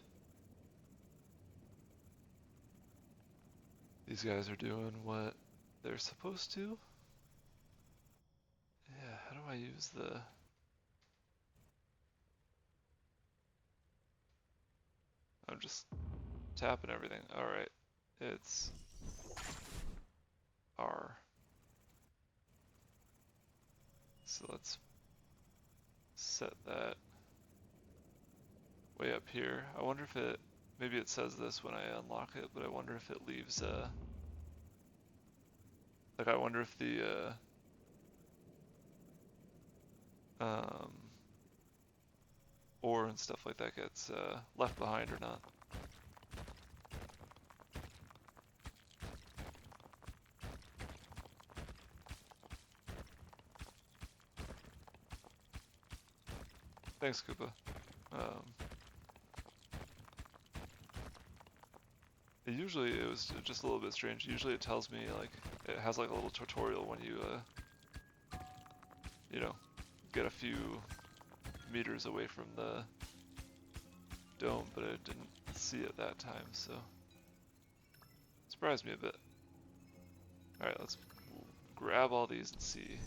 These guys are doing what they're supposed to. Yeah, how do I use the... I'm just tapping everything. Alright, it's R. So let's set that way up here. I wonder if it, maybe it says this when I unlock it, but I wonder if it leaves like I wonder if the ore and stuff like that gets left behind or not. Thanks, Koopa. Usually it was just a little bit strange. Usually it tells me, like, it has like a little tutorial when you, you know, get a few meters away from the dome, but I didn't see it that time, so surprised me a bit. Alright, let's grab all these and see.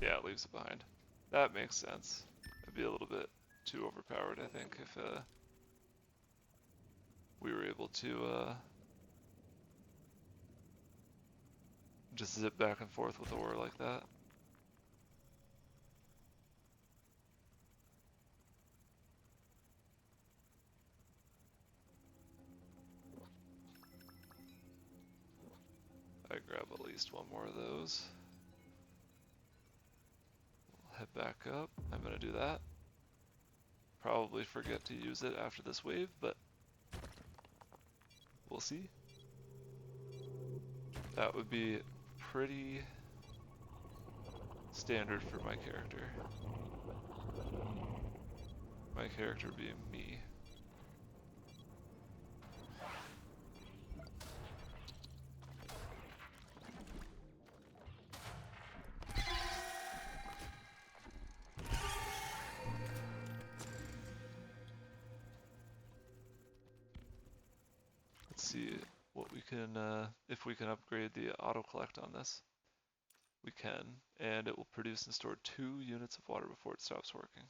Yeah, it leaves it behind. That makes sense. It'd be a little bit too overpowered, I think, if we were able to just zip back and forth with ore like that. I grab at least one more of those. We'll head back up. I'm gonna do that. Probably forget to use it after this wave, but we'll see. That would be pretty standard for my character. My character being me. Let's see what we can, if we can upgrade the auto collect on this. We can, and it will produce and store 2 units of water before it stops working.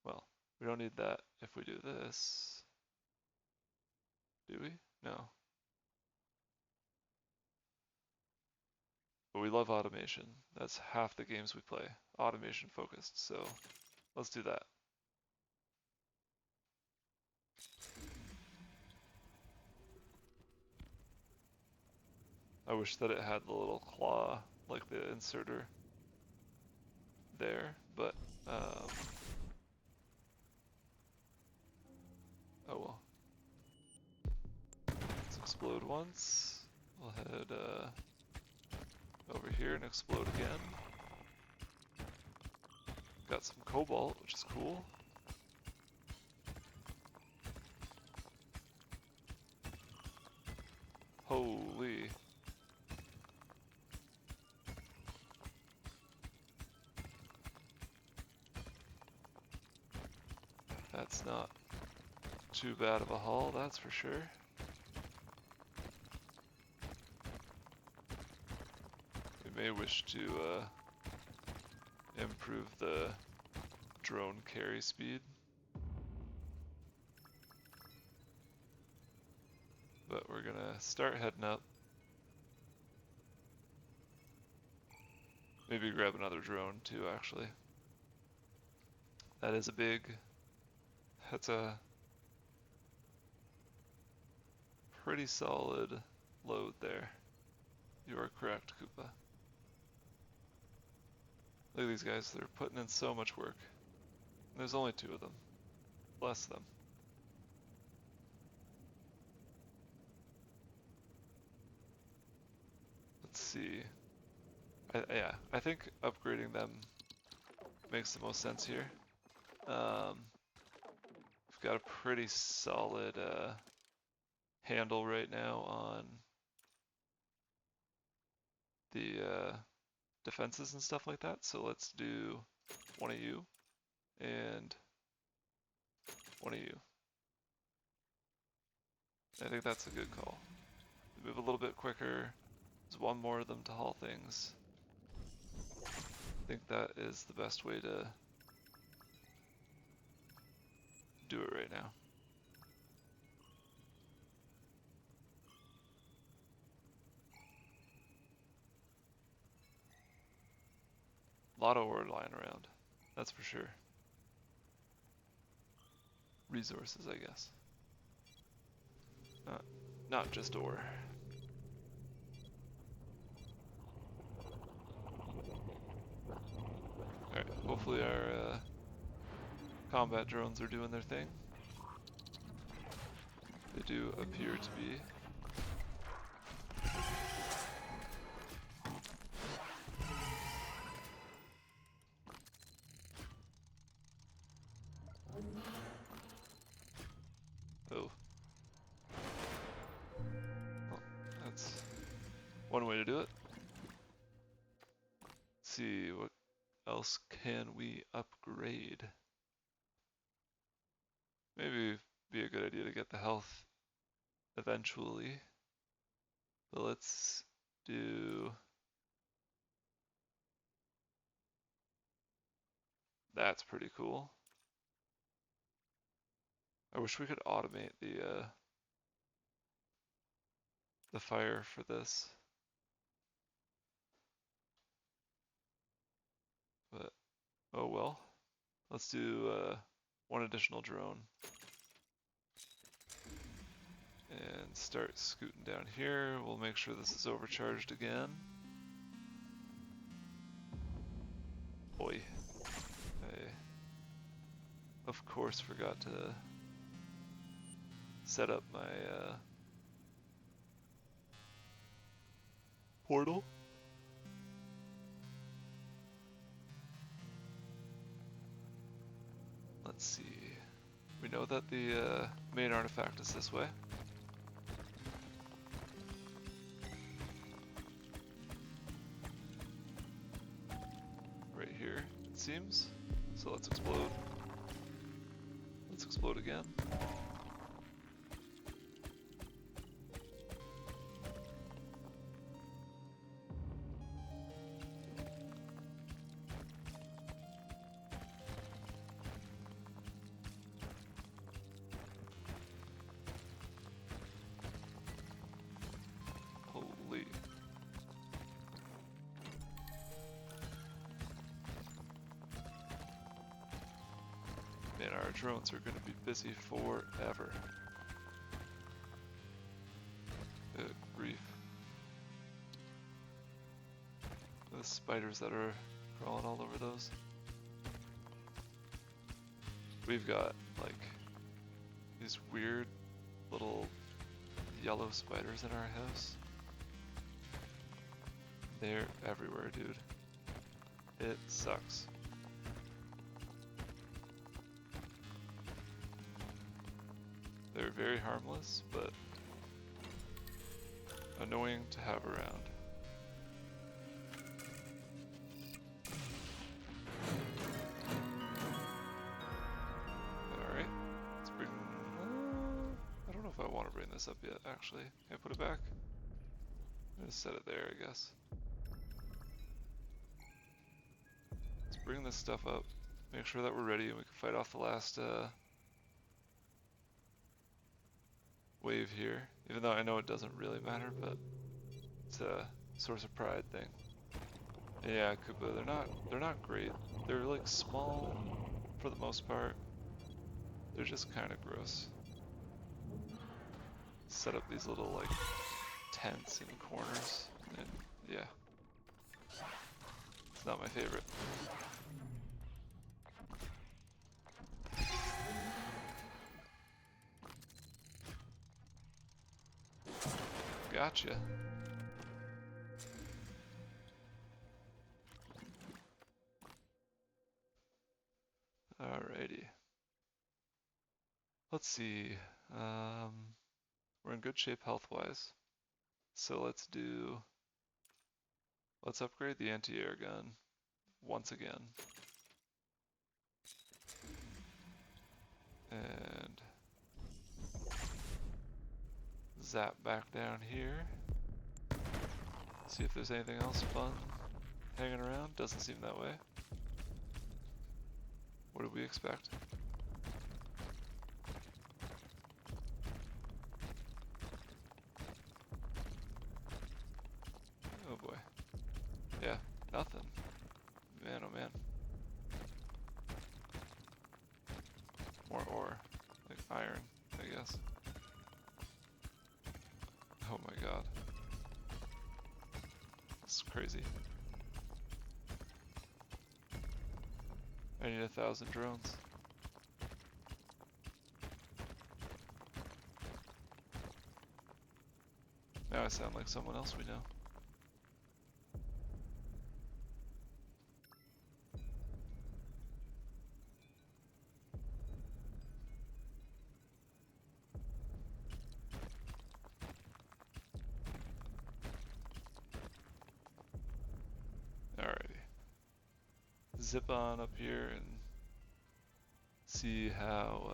Well, we don't need that if we do this. Do we? No. But we love automation. That's half the games we play. Automation focused, so let's do that. I wish that it had the little claw, like the inserter there, but oh well. Let's explode once. We'll head over here and explode again. Got some cobalt, which is cool. Holy. That's not too bad of a haul, that's for sure. We may wish to improve the drone carry speed. But we're gonna start heading up. Maybe grab another drone too, actually. That is a big... That's a pretty solid load there. You are correct, Koopa. Look at these guys, they're putting in so much work. And there's only 2 of them. Bless them. Let's see. Yeah, I think upgrading them makes the most sense here. we've got a pretty solid handle right now on the defenses and stuff like that. So let's do one of you and one of you. I think that's a good call. Move a little bit quicker. There's one more of them to haul things. I think that is the best way to do it right now. A lot of ore lying around, that's for sure. Resources, I guess. Not just ore. Alright, hopefully our combat drones are doing their thing. They do appear to be. Oh. Well, that's one way to do it. Let's see, what else can we upgrade? Maybe it'd be a good idea to get the health eventually. But let's do... That's pretty cool. I wish we could automate the fire for this. But, oh well. Let's do one additional drone. And start scooting down here. We'll make sure this is overcharged again. Boy. I, of course, forgot to set up my portal. Let's see. We know that the main artifact is this way. Right here, it seems. So let's explode. Let's explode again. Holy. Man, our drones are going to be busy forever. Good grief. The spiders that are crawling all over those. We've got, like, these weird little yellow spiders in our house. They're everywhere, dude. It sucks. They're very harmless, but annoying to have around. Alright, let's bring... I don't know if I want to bring this up yet, actually. Can I put it back? I'm gonna set it there, I guess. Let's bring this stuff up, make sure that we're ready and we can fight off the last wave here, even though I know it doesn't really matter, but it's a source of pride thing. Yeah, Koopa, they're not great. They're like small for the most part. They're just kind of gross. Set up these little like tents in corners, and yeah, it's not my favorite. Gotcha. Alrighty. see. We're in good shape health-wise. So let's upgrade the anti-air gun once again. And zap back down here. See if there's anything else fun hanging around. Doesn't seem that way. What did we expect? Oh boy. Yeah, nothing. Man, oh man. More ore. Like iron, I guess. Oh my god. This is crazy. I need 1,000 drones. Now I sound like someone else we know. Alrighty. Zip on up here and see how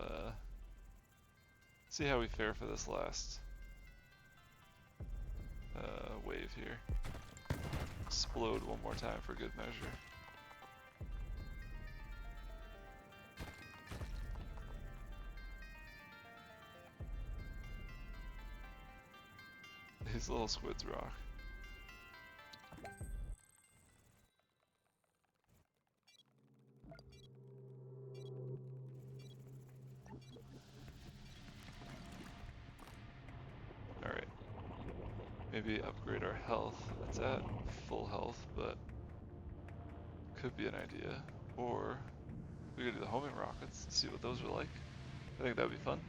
we fare for this last wave here. Explode one more time for good measure. These little squids rock. Alright. Maybe upgrade our health. It's at full health, but could be an idea. Or we could do the homing rockets and see what those are like. I think that'd be fun.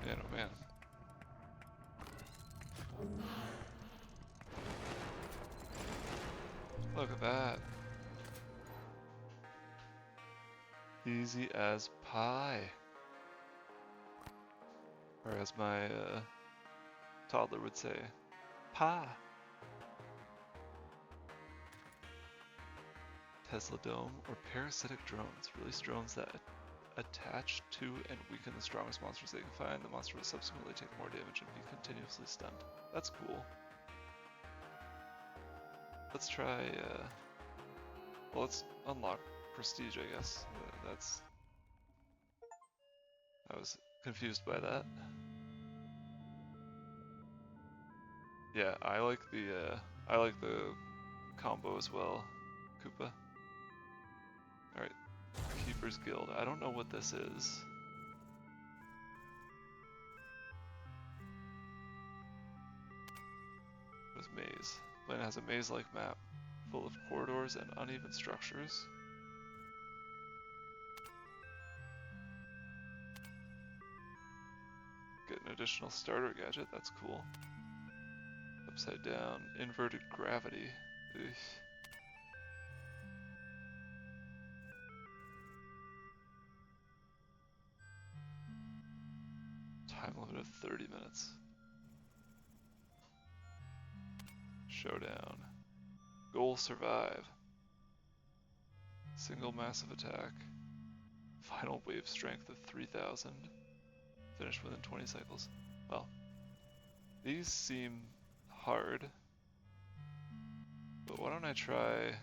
Man, oh man. Look at that. Easy as pie. Or as my toddler would say, pie. Tesla Dome or parasitic drones. Release drones that attach to and weaken the strongest monsters they can find. The monster will subsequently take more damage and be continuously stunned. That's cool. Let's try, well, let's unlock Prestige, I guess. I was confused by that. Yeah, I like the combo as well, Koopa. Alright, Keeper's Guild. I don't know what this is. What is maze? Planet has a maze-like map, full of corridors and uneven structures. Get an additional starter gadget, that's cool. Upside down, inverted gravity. Ugh. Time limit of 30 minutes. Showdown. Goal survive. Single massive attack. Final wave strength of 3,000. Finish within 20 cycles. Well, these seem hard. But why don't I try...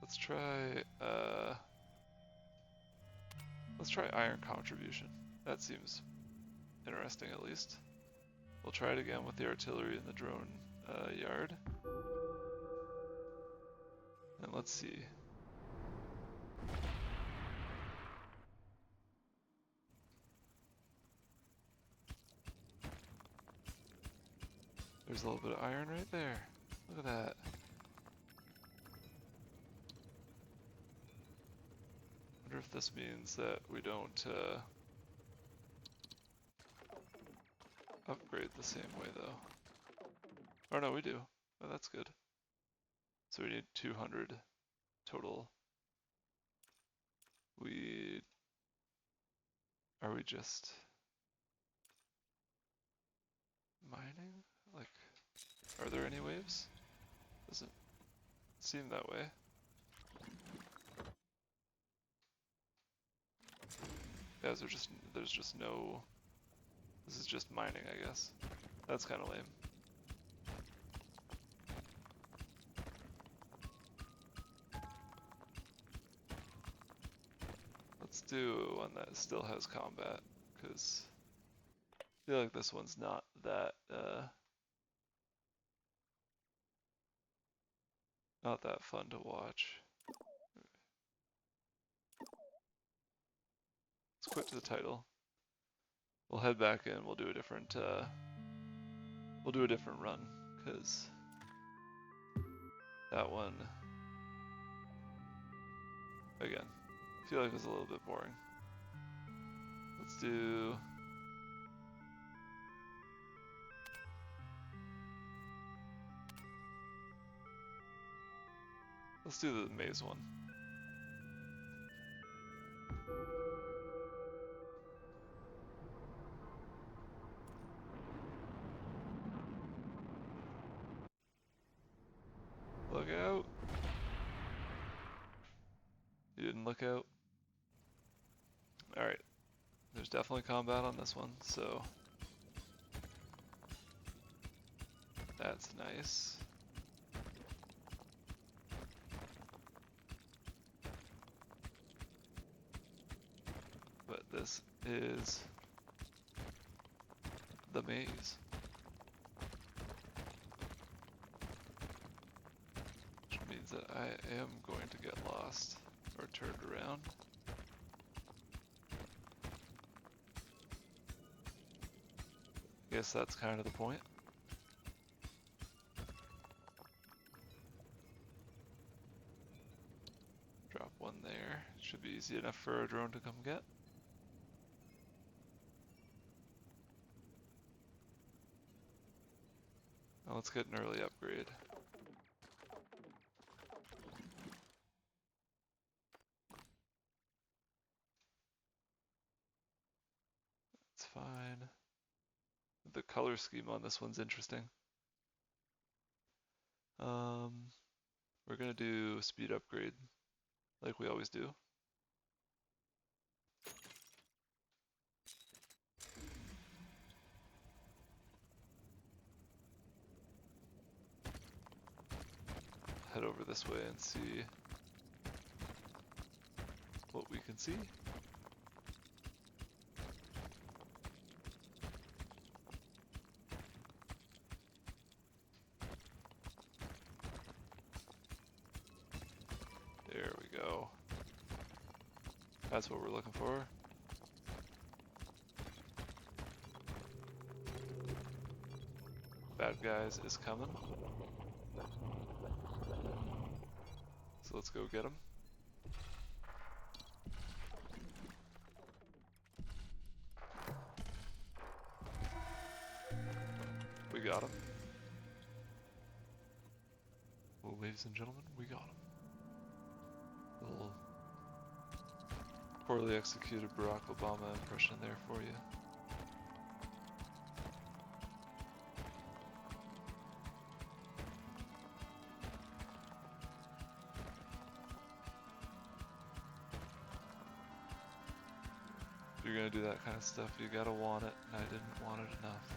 Let's try, Let's try iron contribution. That seems interesting at least. We'll try it again with the artillery and the drone yard. And let's see. There's a little bit of iron right there. Look at that. Wonder if this means that we don't upgrade the same way though. Oh no, we do. Oh, that's good. So we need 200 total. Are we just mining? Like, are there any waves? Doesn't seem that way. Yeah, there's just no, this is just mining, I guess. That's kind of lame. Let's do one that still has combat, because I feel like this one's not that fun to watch. Let's quit to the title. We'll head back in. We'll do a different run, because that one, again, I feel like it was a little bit boring. Let's do the maze one. Look out. You didn't look out? Alright. There's definitely combat on this one, so that's nice. But this is the maze. Which means that I am going to get lost or turned around. Guess that's kind of the point. Drop one there. Should be easy enough for a drone to come get. Now let's get an early upgrade. It's fine. The color scheme on this one's interesting. We're gonna do a speed upgrade, like we always do. Head over this way and see what we can see. There we go. That's what we're looking for. Bad guys is coming. So let's go get him. We got him. Well, ladies and gentlemen, we got him. Little poorly executed Barack Obama impression there for you. If you're gonna do that kind of stuff, you gotta want it, and I didn't want it enough.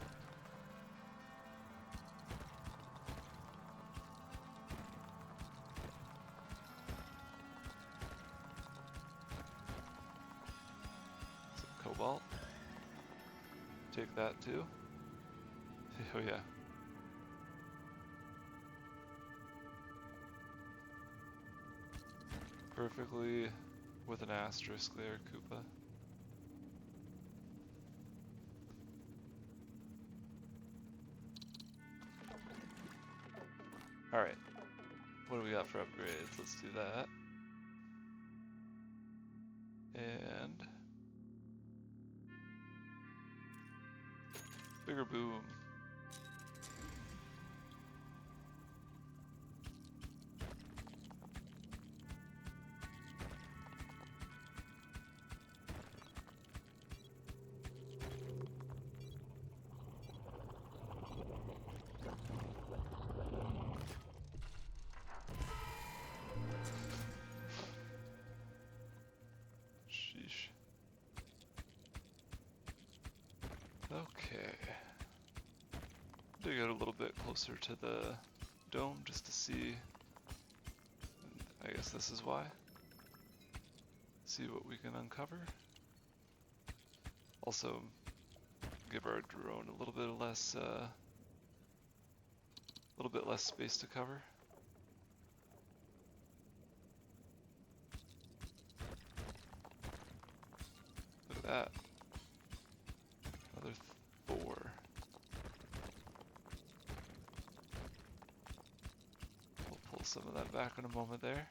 default. Take that too. Oh yeah. Perfectly with an asterisk there, Koopa. Alright. What do we got for upgrades? Let's do that. And bigger boom. Sheesh. Okay. Dig out a little bit closer to the dome just to see. I guess this is why. See what we can uncover. Also, give our drone a little bit less space to cover. Look at that. Another 4. We'll pull some of that back in a moment there.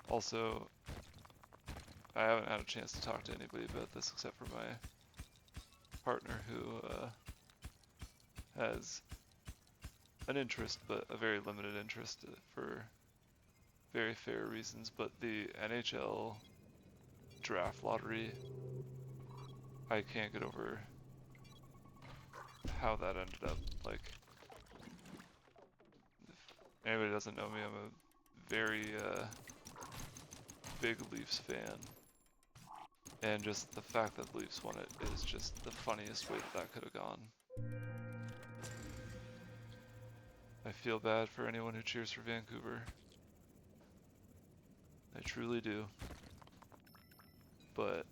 Also, I haven't had a chance to talk to anybody about this except for my partner who has an interest, but a very limited interest for very fair reasons. But the NHL draft lottery, I can't get over how that ended up. Like, if anybody doesn't know me, I'm a very big Leafs fan. And just the fact that the Leafs won it is just the funniest way that could have gone. I feel bad for anyone who cheers for Vancouver. I truly do. But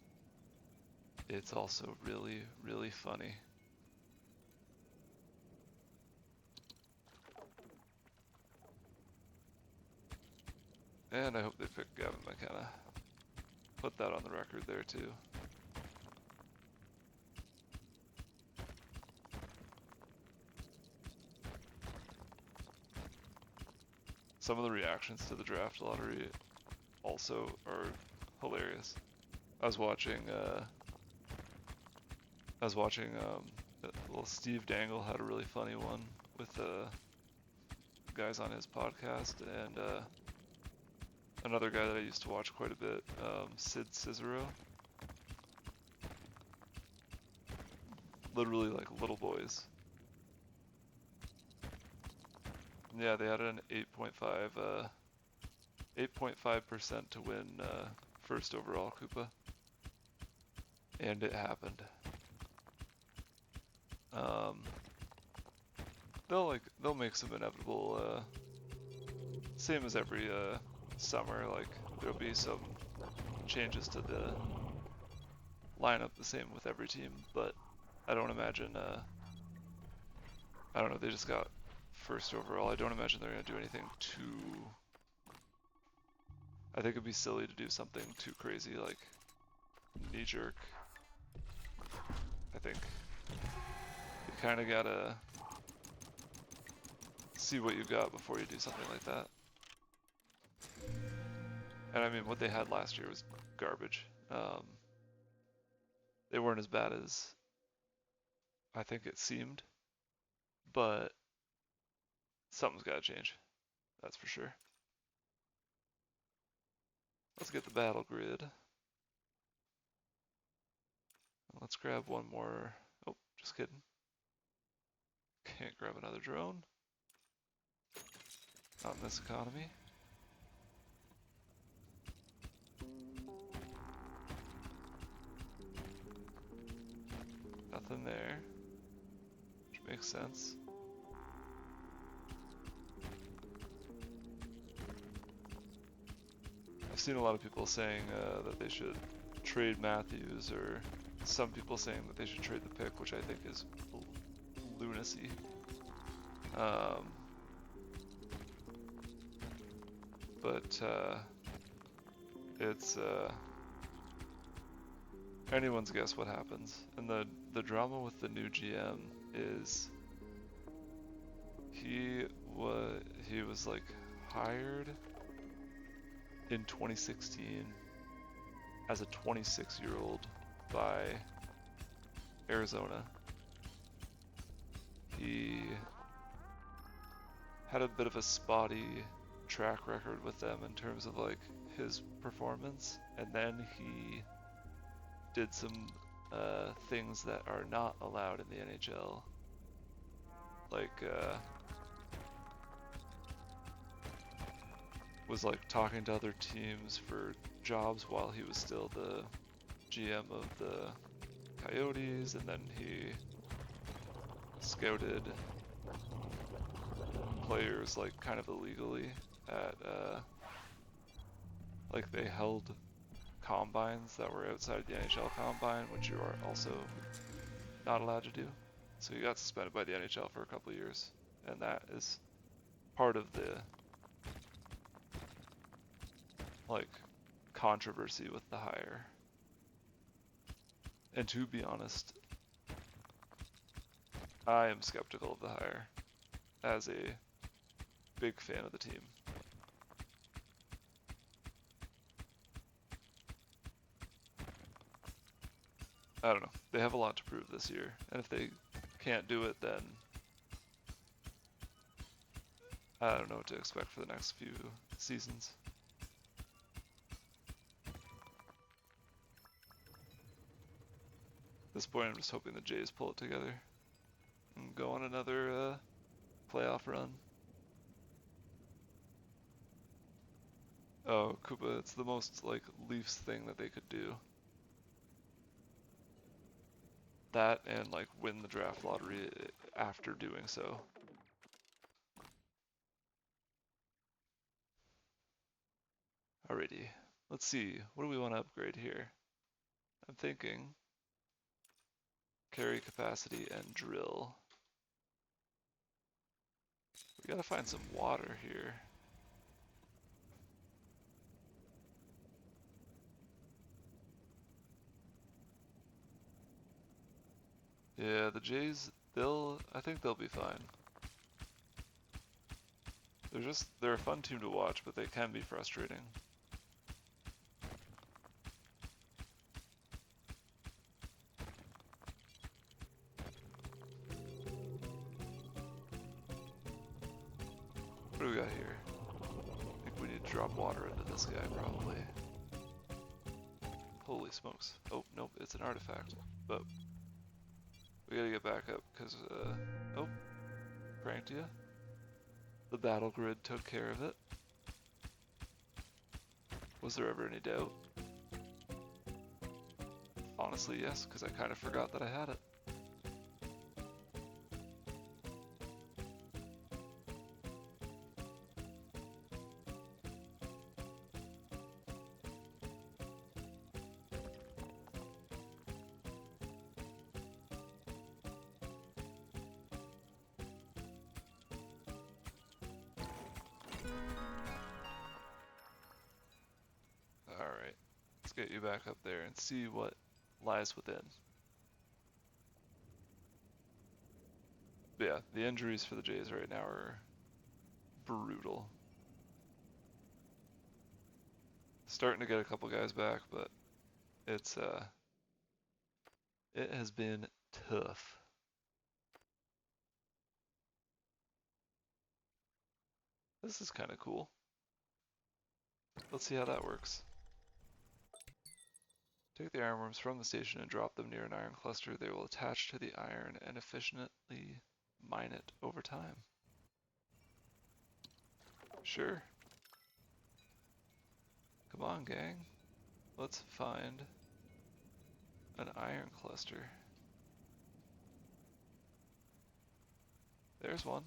it's also really, really funny. And I hope they pick Gavin McKenna. Put that on the record there too. Some of the reactions to the draft lottery also are hilarious. I was watching well, Steve Dangle had a really funny one with guys on his podcast, and another guy that I used to watch quite a bit, Sid Cicero. Literally like little boys. Yeah, they had an 8.5% to win first overall Koopa, and it happened. They'll make some inevitable, same as every summer, like there'll be some changes to the lineup, the same with every team, but I don't imagine, I don't know, they just got first overall. I don't imagine they're going to do anything too, I think it'd be silly to do something too crazy, like knee-jerk. I think you kind of gotta see what you got before you do something like that. And I mean, what they had last year was garbage. They weren't as bad as I think it seemed, but something's got to change. That's for sure. Let's get the battle grid. Let's grab one more. Oh, just kidding. Can't grab another drone. Not in this economy. Nothing there, which makes sense. I've seen a lot of people saying that they should trade Matthews, or some people saying that they should trade the pick, which I think is lunacy. But it's anyone's guess what happens. And the drama with the new GM is he was like hired in 2016 as a 26-year-old by Arizona. He had a bit of a spotty track record with them in terms of like his performance, and then he did some things that are not allowed in the NHL, like was like talking to other teams for jobs while he was still the GM of the Coyotes, and then he scouted players like kind of illegally at like they held combines that were outside the NHL combine, which you are also not allowed to do. So he got suspended by the NHL for a couple of years, and that is part of the like controversy with the hire. And to be honest, I am skeptical of the hire as a big fan of the team. I don't know. They have a lot to prove this year, and if they can't do it, then I don't know what to expect for the next few seasons. At this point, I'm just hoping the Jays pull it together and go on another playoff run. Oh, Koopa, it's the most like Leafs thing that they could do. That and like win the draft lottery after doing so. Alrighty, let's see, what do we want to upgrade here? I'm thinking carry capacity and drill. We gotta find some water here. Yeah, the Jays, I think they'll be fine. They're a fun team to watch, but they can be frustrating. What do we got here? I think we need to drop water into this guy, probably. Holy smokes. Oh, nope, it's an artifact. But we gotta get back up, because, oh, pranked ya. The battle grid took care of it. Was there ever any doubt? Honestly, yes, because I kind of forgot that I had it. Alright, let's get you back up there and see what lies within. But yeah, the injuries for the Jays right now are brutal. Starting to get a couple guys back, but it has been tough. This is kind of cool. Let's see how that works. Take the ironworms from the station and drop them near an iron cluster. They will attach to the iron and efficiently mine it over time. Sure. Come on, gang. Let's find an iron cluster. There's one.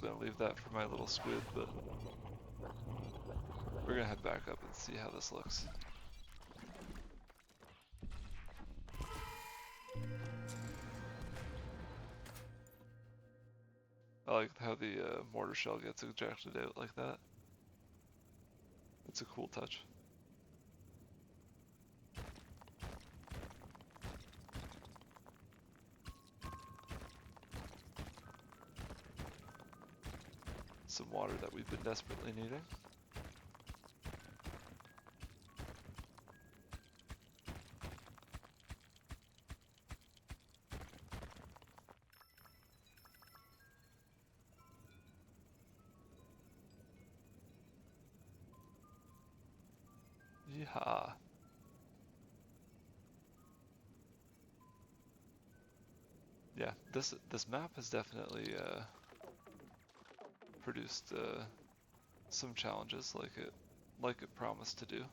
gonna leave that for my little squid, but we're gonna head back up and see how this looks. I like how the mortar shell gets ejected out like that. It's a cool touch. Some water that we've been desperately needing. Yeehaw. Yeah, this map has definitely produced some challenges like it promised to do.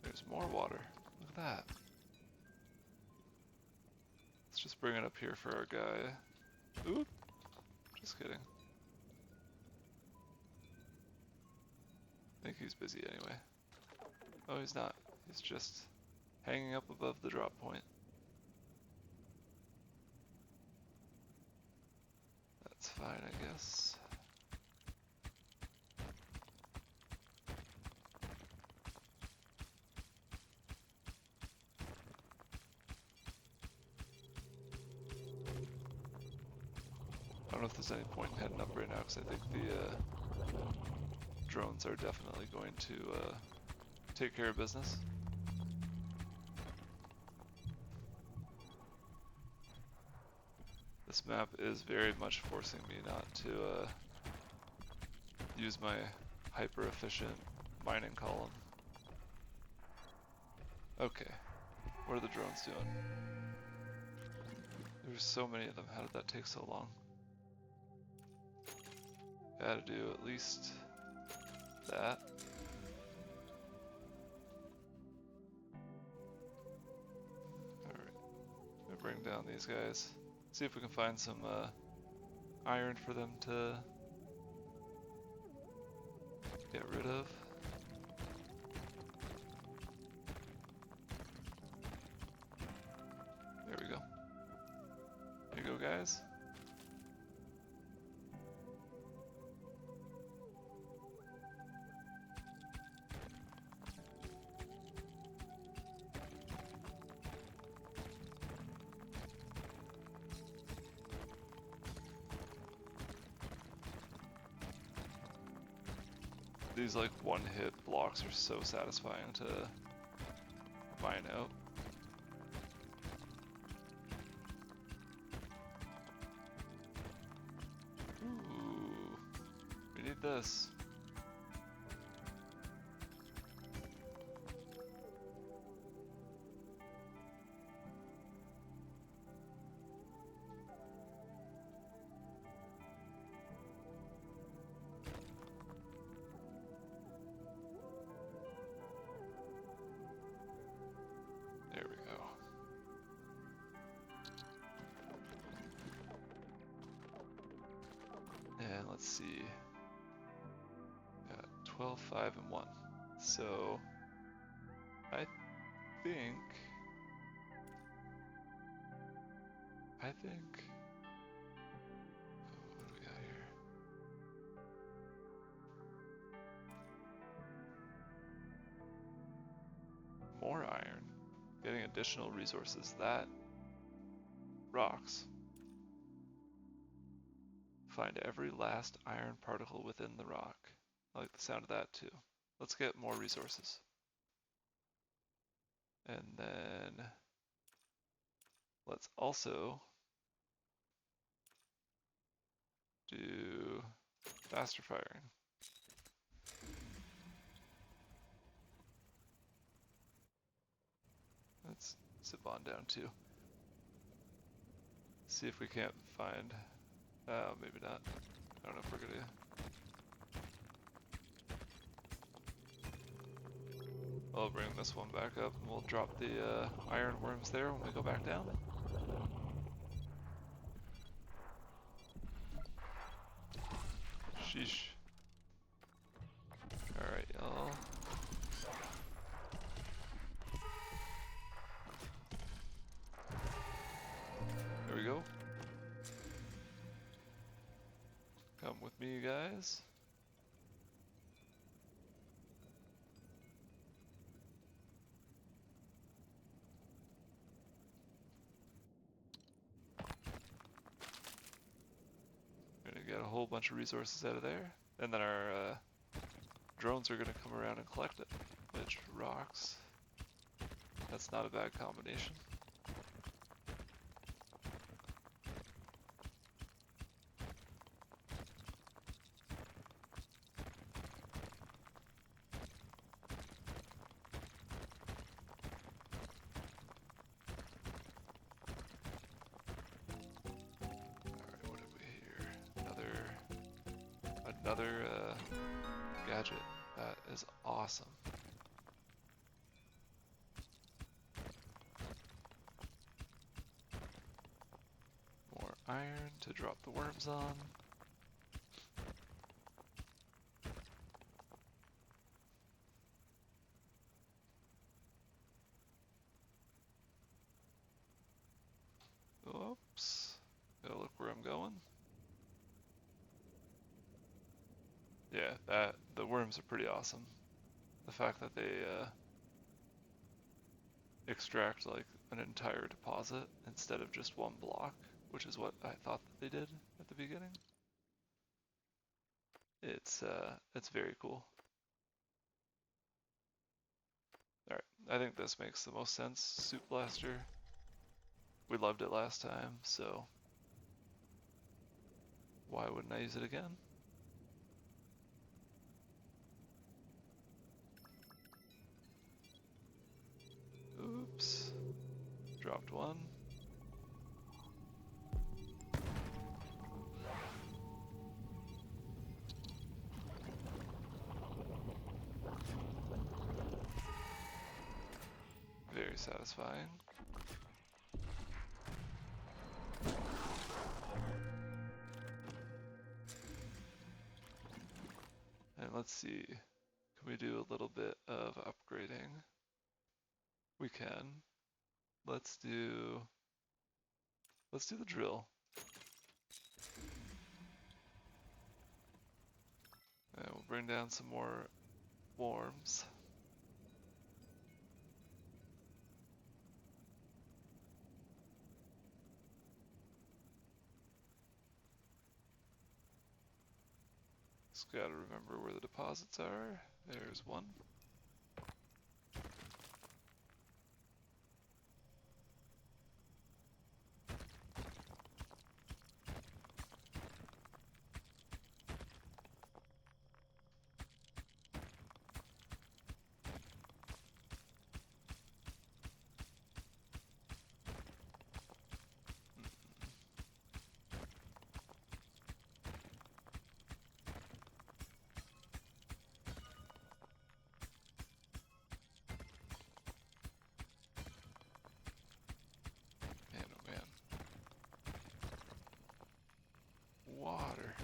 There's more water. Look at that. Let's just bring it up here for our guy. Oop. Just kidding. I think he's busy anyway. Oh, he's not. He's just hanging up above the drop point. That's fine, I guess. I don't know if there's any point in heading up right now, because I think the drones are definitely going to take care of business. This map is very much forcing me not to use my hyper efficient mining column. Okay, what are the drones doing? There's so many of them, how did that take so long? Gotta do at least that. Alright, I'm gonna bring down these guys. See if we can find some iron for them to get rid of. There we go. Here you go, guys. These like one-hit blocks are so satisfying to mine out. Ooh, we need this. There we go. And let's see. Got 12, 5, and 1. So I think what do we got here? More iron. Getting additional resources. That rocks. Find every last iron particle within the rock. I like the sound of that too. Let's get more resources. And then let's also do faster firing. Let's zip on down too. See if we can't find, maybe not. I don't know if we're gonna. I'll bring this one back up and we'll drop the iron worms there when we go back down. Sheesh. Alright, y'all. There we go. Come with me, guys. Gonna get a whole bunch of resources out of there, and then our drones are gonna come around and collect it, which rocks. That's not a bad combination. Alright, what have we here? Another gadget. That is awesome. More iron to drop the worms on. Oops. Gotta look where I'm going. Yeah, the worms are pretty awesome. The fact that they extract like an entire deposit instead of just one block, which is what I thought that they did at the beginning. It's very cool. Alright, I think this makes the most sense. Soup Blaster. We loved it last time, so why wouldn't I use it again? Oops. Dropped one. Very satisfying. And let's see, can we do a little bit of upgrading? We can. Let's do the drill. And we'll bring down some more worms. Just gotta remember where the deposits are. There's one. Man, oh man. Water.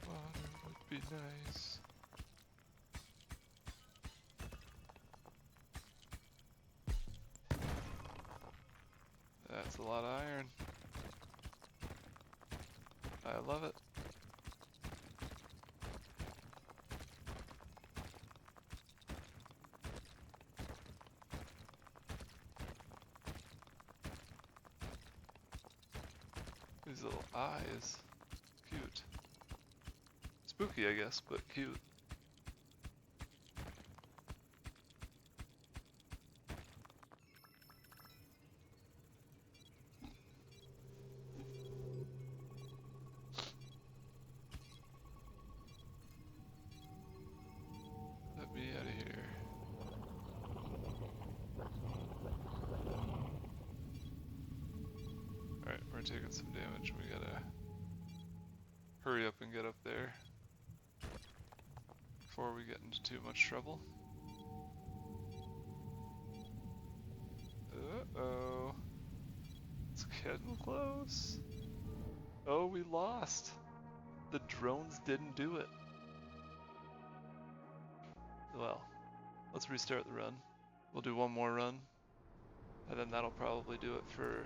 Water would be nice. That's a lot of iron. I love it. These little eyes. Cute. Spooky, I guess, but cute. Let me out of here. Alright, we're taking some damage. We gotta hurry up and get up there. before we get into too much trouble. Uh-oh. It's getting close. Oh, we lost. The drones didn't do it. Well, let's restart the run. We'll do one more run, and then that'll probably do it for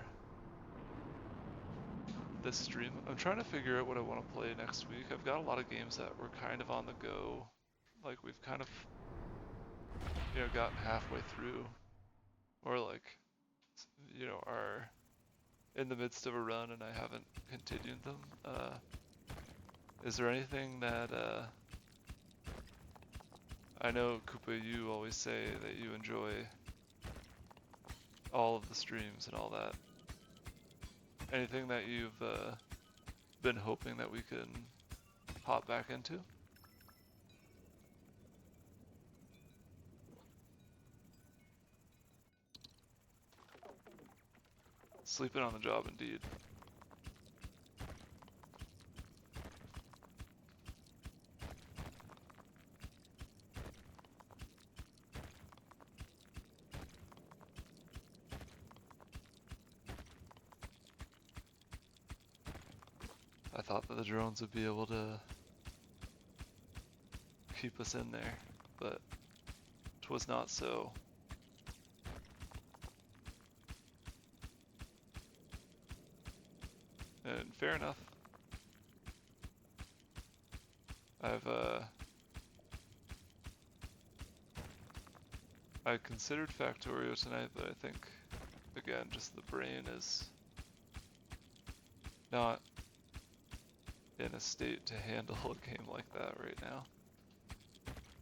this stream. I'm trying to figure out what I want to play next week. I've got a lot of games that were kind of on the go. Like we've kind of, you know, gotten halfway through, or like, you know, are in the midst of a run and I haven't continued them. Is there anything that, I know Koopa, you always say that you enjoy all of the streams and all that. Anything that you've been hoping that we can hop back into? Sleeping on the job, indeed. I thought that the drones would be able to keep us in there, but 'twas not so. And fair enough. I considered Factorio tonight, but I think, again, just the brain is not in a state to handle a game like that right now.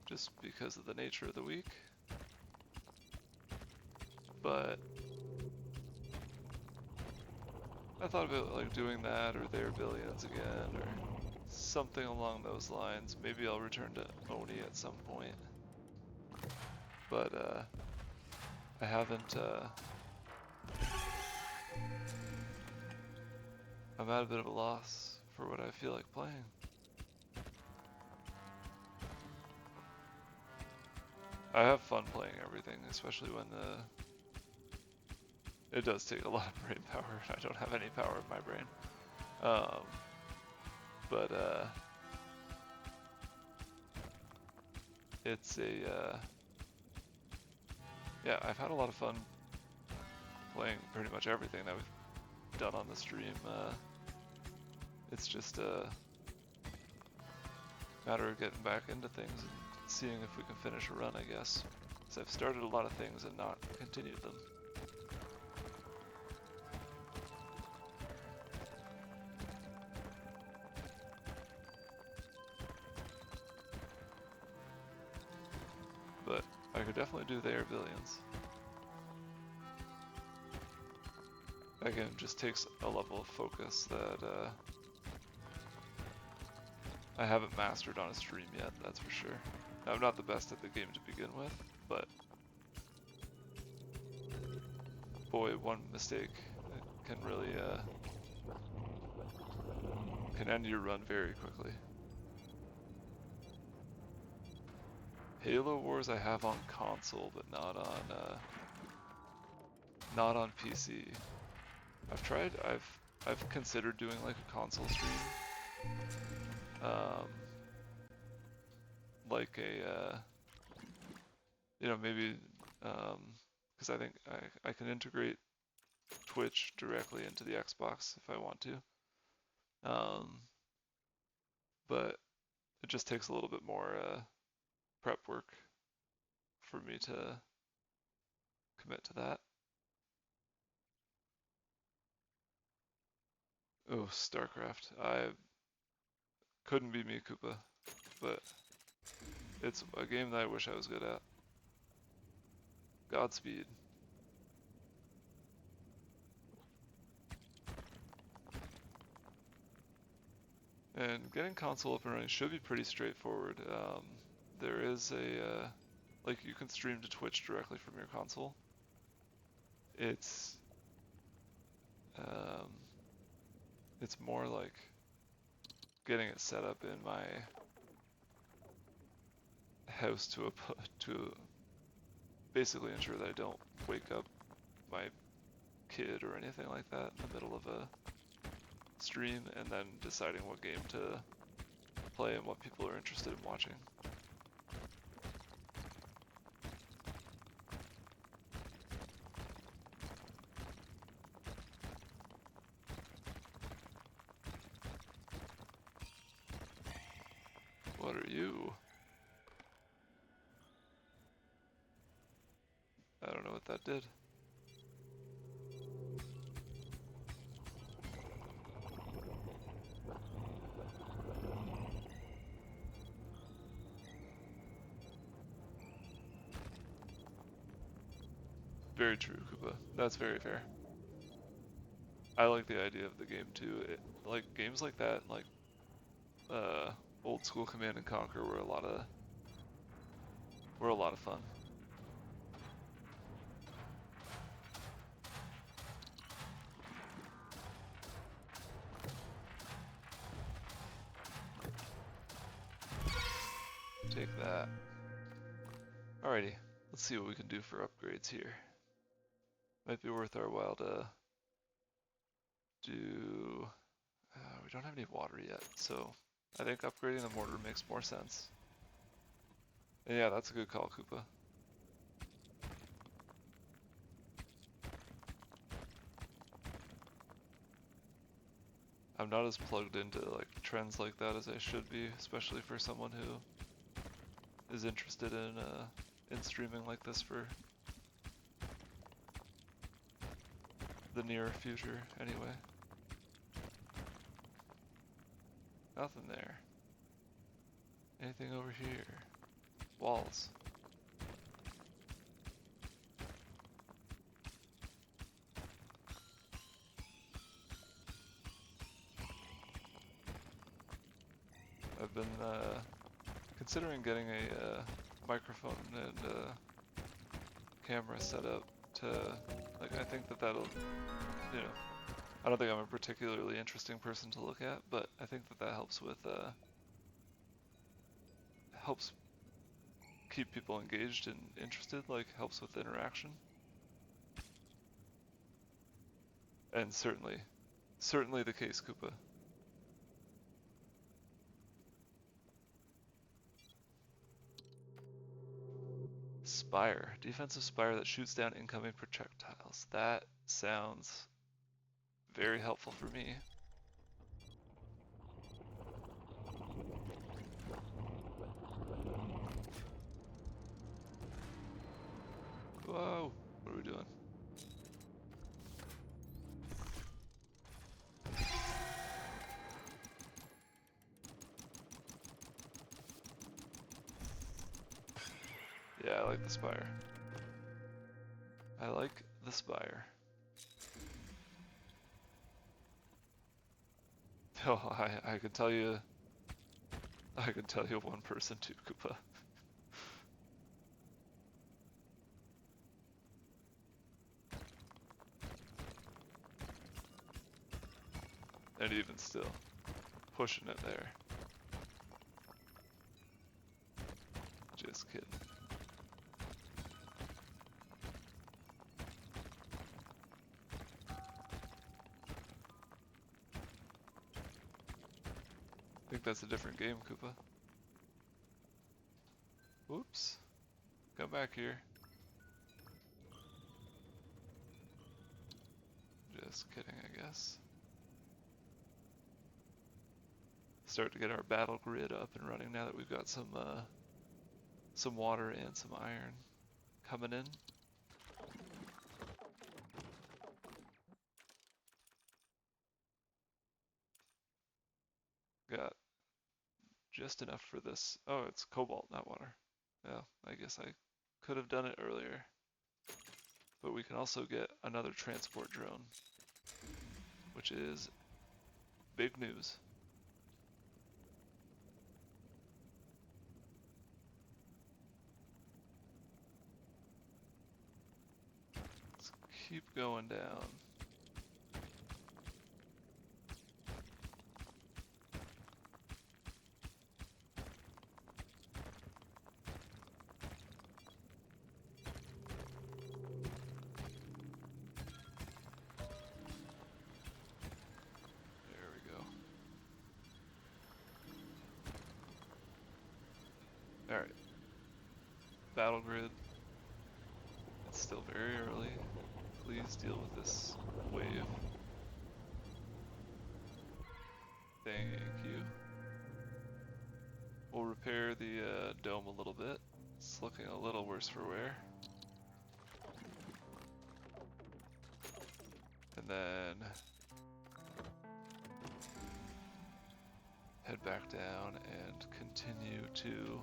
Just because of the nature of the week. But I thought about like doing that or Their Billions again or something along those lines. Maybe I'll return to Oni at some point. But I haven't I'm at a bit of a loss for what I feel like playing. I have fun playing everything, especially when it does take a lot of brain power, and I don't have any power in my brain. But it's a yeah, I've had a lot of fun playing pretty much everything that we've done on the stream. It's just a matter of getting back into things and seeing if we can finish a run, I guess. Because I've started a lot of things and not continued them. But I could definitely do Their Billions. Again, it just takes a level of focus that I haven't mastered on a stream yet, that's for sure. I'm not the best at the game to begin with, but boy, one mistake can really can end your run very quickly. Halo Wars I have on console, but not on PC. I've considered doing like a console stream. Like a, you know, maybe, because I think I can integrate Twitch directly into the Xbox if I want to. But it just takes a little bit more prep work for me to commit to that. Oh, StarCraft. I couldn't be me, Koopa, but it's a game that I wish I was good at. Godspeed. And getting console up and running should be pretty straightforward. There is a, like you can stream to Twitch directly from your console. It's more like getting it set up in my house to basically ensure that I don't wake up my kid or anything like that in the middle of a stream, and then deciding what game to play and what people are interested in watching. What are you? I don't know what that did. Very true, Koopa. That's very fair. I like the idea of the game too. Like games like that, like old school Command and Conquer, were a lot of fun. Take that. Alrighty, let's see what we can do for upgrades here. Might be worth our while to do... we don't have any water yet, so I think upgrading the mortar makes more sense. And yeah, that's a good call, Koopa. I'm not as plugged into like trends like that as I should be, especially for someone who is interested in streaming like this for the near future, anyway. Nothing there. Anything over here? Walls. I've been considering getting a microphone and camera set up to, like, I think that'll, you know, I don't think I'm a particularly interesting person to look at, but I think that helps with, helps keep people engaged and interested, like helps with interaction. And certainly the case, Koopa. Spire. Defensive spire that shoots down incoming projectiles. That sounds very helpful for me. Whoa, what are we doing? Yeah, I like the spire. I like the spire. Oh, I could tell you one person too, Koopa. And even still, pushing it there. Just kidding. I think that's a different game, Koopa. Whoops. Come back here. Just kidding, I guess. Start to get our battle grid up and running now that we've got some water and some iron coming in. Got just enough for this. Oh, it's cobalt, not water. Yeah, I guess I could have done it earlier. But we can also get another transport drone, which is big news. Let's keep going down. Alright. Battle grid. It's still very early. Please deal with this wave. Thank you. We'll repair the dome a little bit. It's looking a little worse for wear. And then head back down and continue to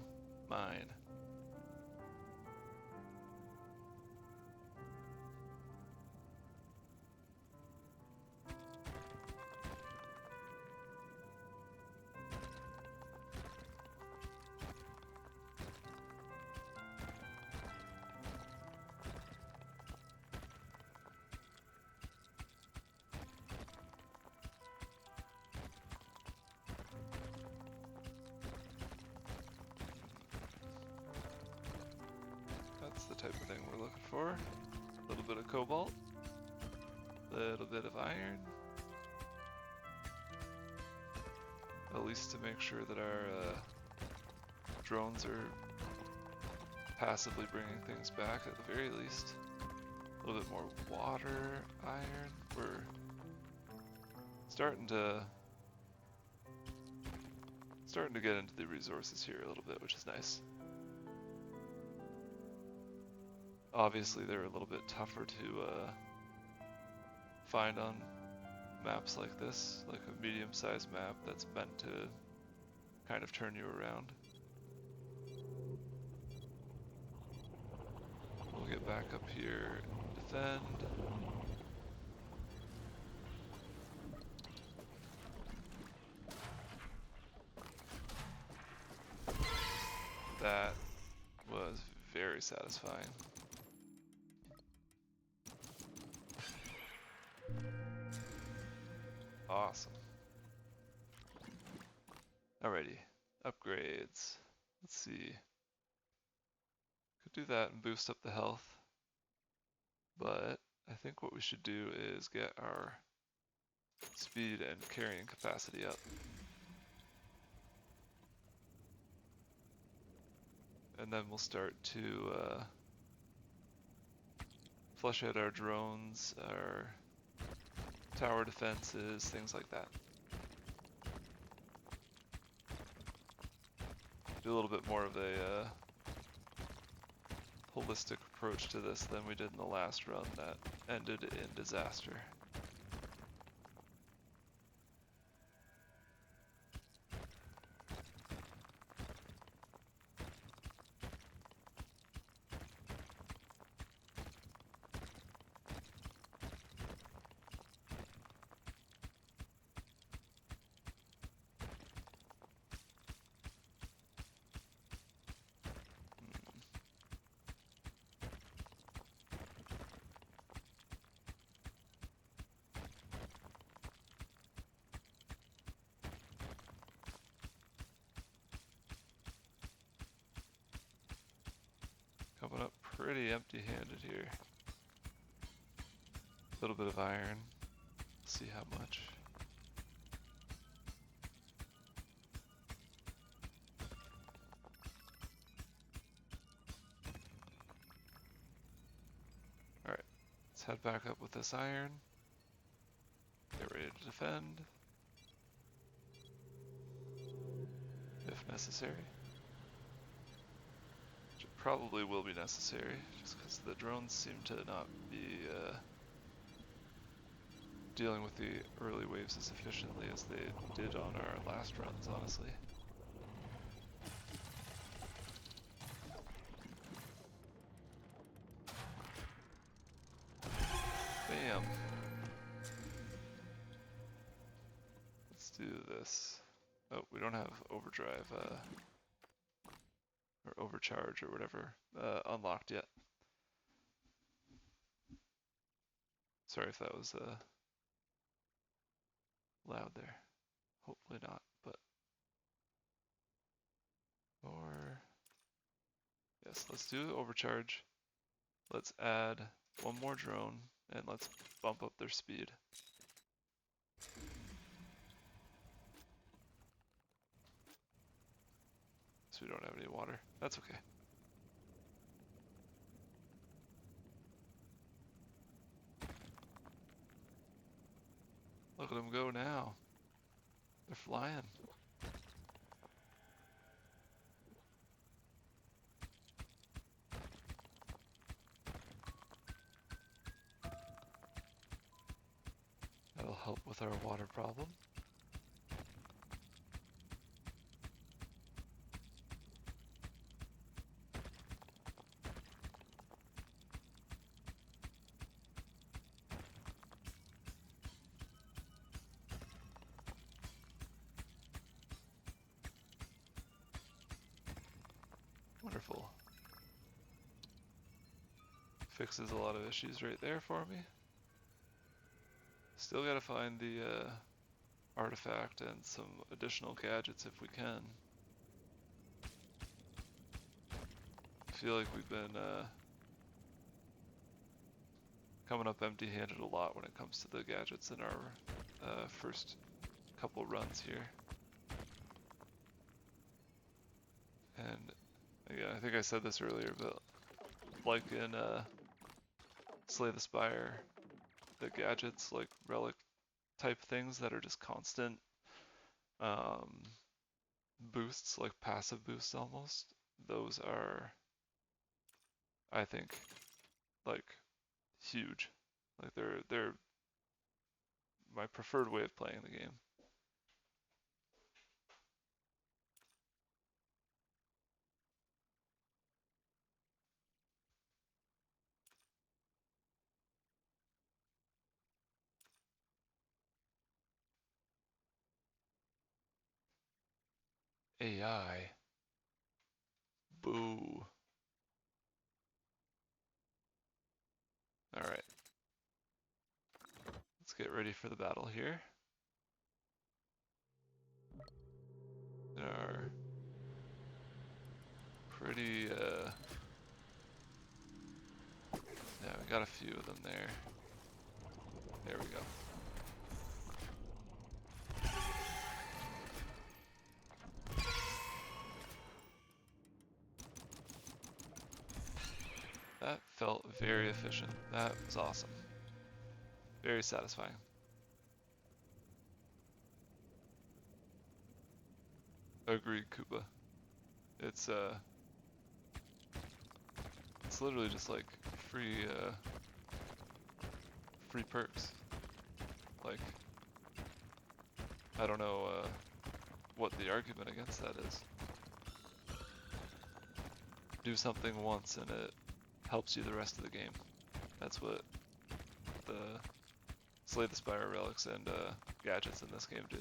mine. That's the type of thing we're looking for. A little bit of cobalt, a little bit of iron. At least to make sure that our drones are passively bringing things back at the very least. A little bit more water, iron. We're starting to get into the resources here a little bit, which is nice. Obviously they're a little bit tougher to find on maps like this, like a medium-sized map that's meant to kind of turn you around. We'll get back up here and defend. That was very satisfying. Awesome. Alrighty, upgrades. Let's see. Could do that and boost up the health. But I think what we should do is get our speed and carrying capacity up. And then we'll start to flush out our drones, our tower defenses, things like that. Do a little bit more of a holistic approach to this than we did in the last run that ended in disaster. Coming up pretty empty-handed here. A little bit of iron. See how much. Alright, let's head back up with this iron. Get ready to defend. If necessary. Which probably will be necessary, just because the drones seem to not be dealing with the early waves as efficiently as they did on our last runs, honestly. Bam! Let's do this. Oh, we don't have overdrive, or overcharge or whatever, unlocked yet. Sorry if that was loud there. Hopefully not, but... Or... Yes, let's do overcharge. Let's add one more drone, and let's bump up their speed. So we don't have any water. That's okay. Look at them go now. They're flying. That'll help with our water problem. Wonderful. Fixes a lot of issues right there for me. Still gotta find the artifact and some additional gadgets if we can. I feel like we've been coming up empty-handed a lot when it comes to the gadgets in our first couple runs here. And again, I think I said this earlier, but like in Slay the Spire, the gadgets, like relic type things that are just constant boosts, like passive boosts almost, those are, I think, like huge. Like they're my preferred way of playing the game. AI. Boo. Alright. Let's get ready for the battle here. There are pretty, yeah, we got a few of them there. There we go. That felt very efficient. That was awesome. Very satisfying. Agreed, Koopa. It's literally just like free free perks. Like, I don't know what the argument against that is. Do something once and it helps you the rest of the game. That's what the Slay the Spire relics and gadgets in this game do.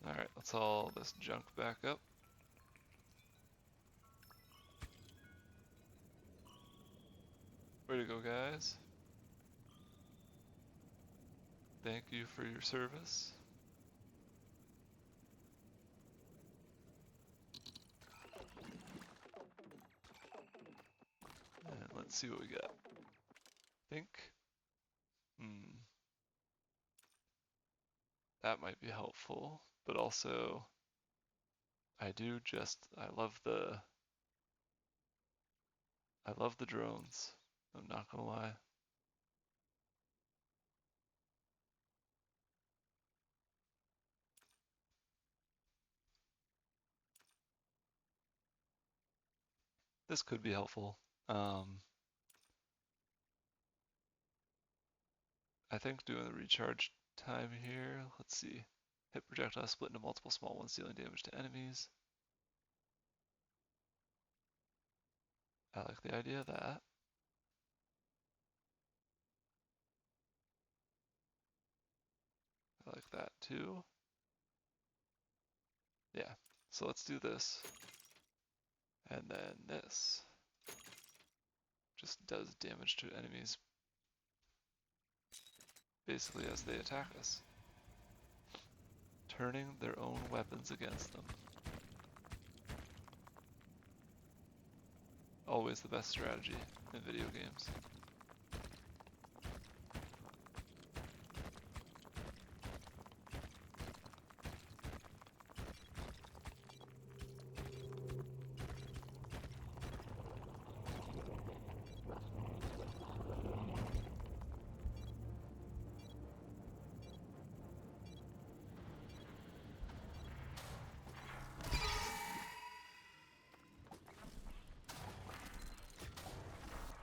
Alright, let's haul this junk back up. Way to go, guys. Thank you for your service. And let's see what we got. Think. That might be helpful, but also I love the drones. I'm not gonna lie. This could be helpful. I think doing the recharge time here, let's see. Hit projectile split into multiple small ones, dealing damage to enemies. I like the idea of that. I like that too. Yeah, so let's do this. And then this. just does damage to enemies basically as they attack us, turning their own weapons against them. Always the best strategy in video games.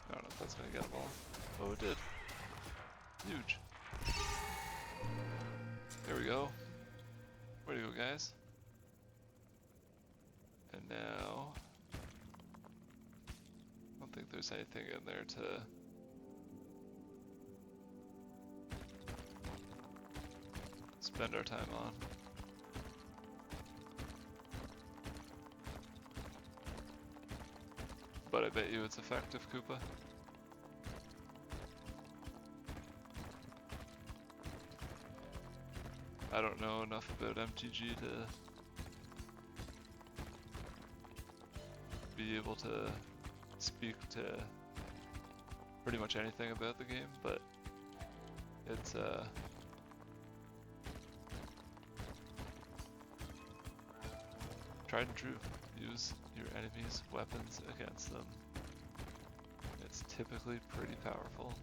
I don't know if that's gonna get a ball. Oh, it did. Huge. There we go. Way to go, guys. And now, I don't think there's anything in there to spend our time on. But I bet you it's effective, Koopa. I don't know enough about MTG to be able to speak to pretty much anything about the game, but it's tried and true. Use your enemy's weapons against them. It's typically pretty powerful.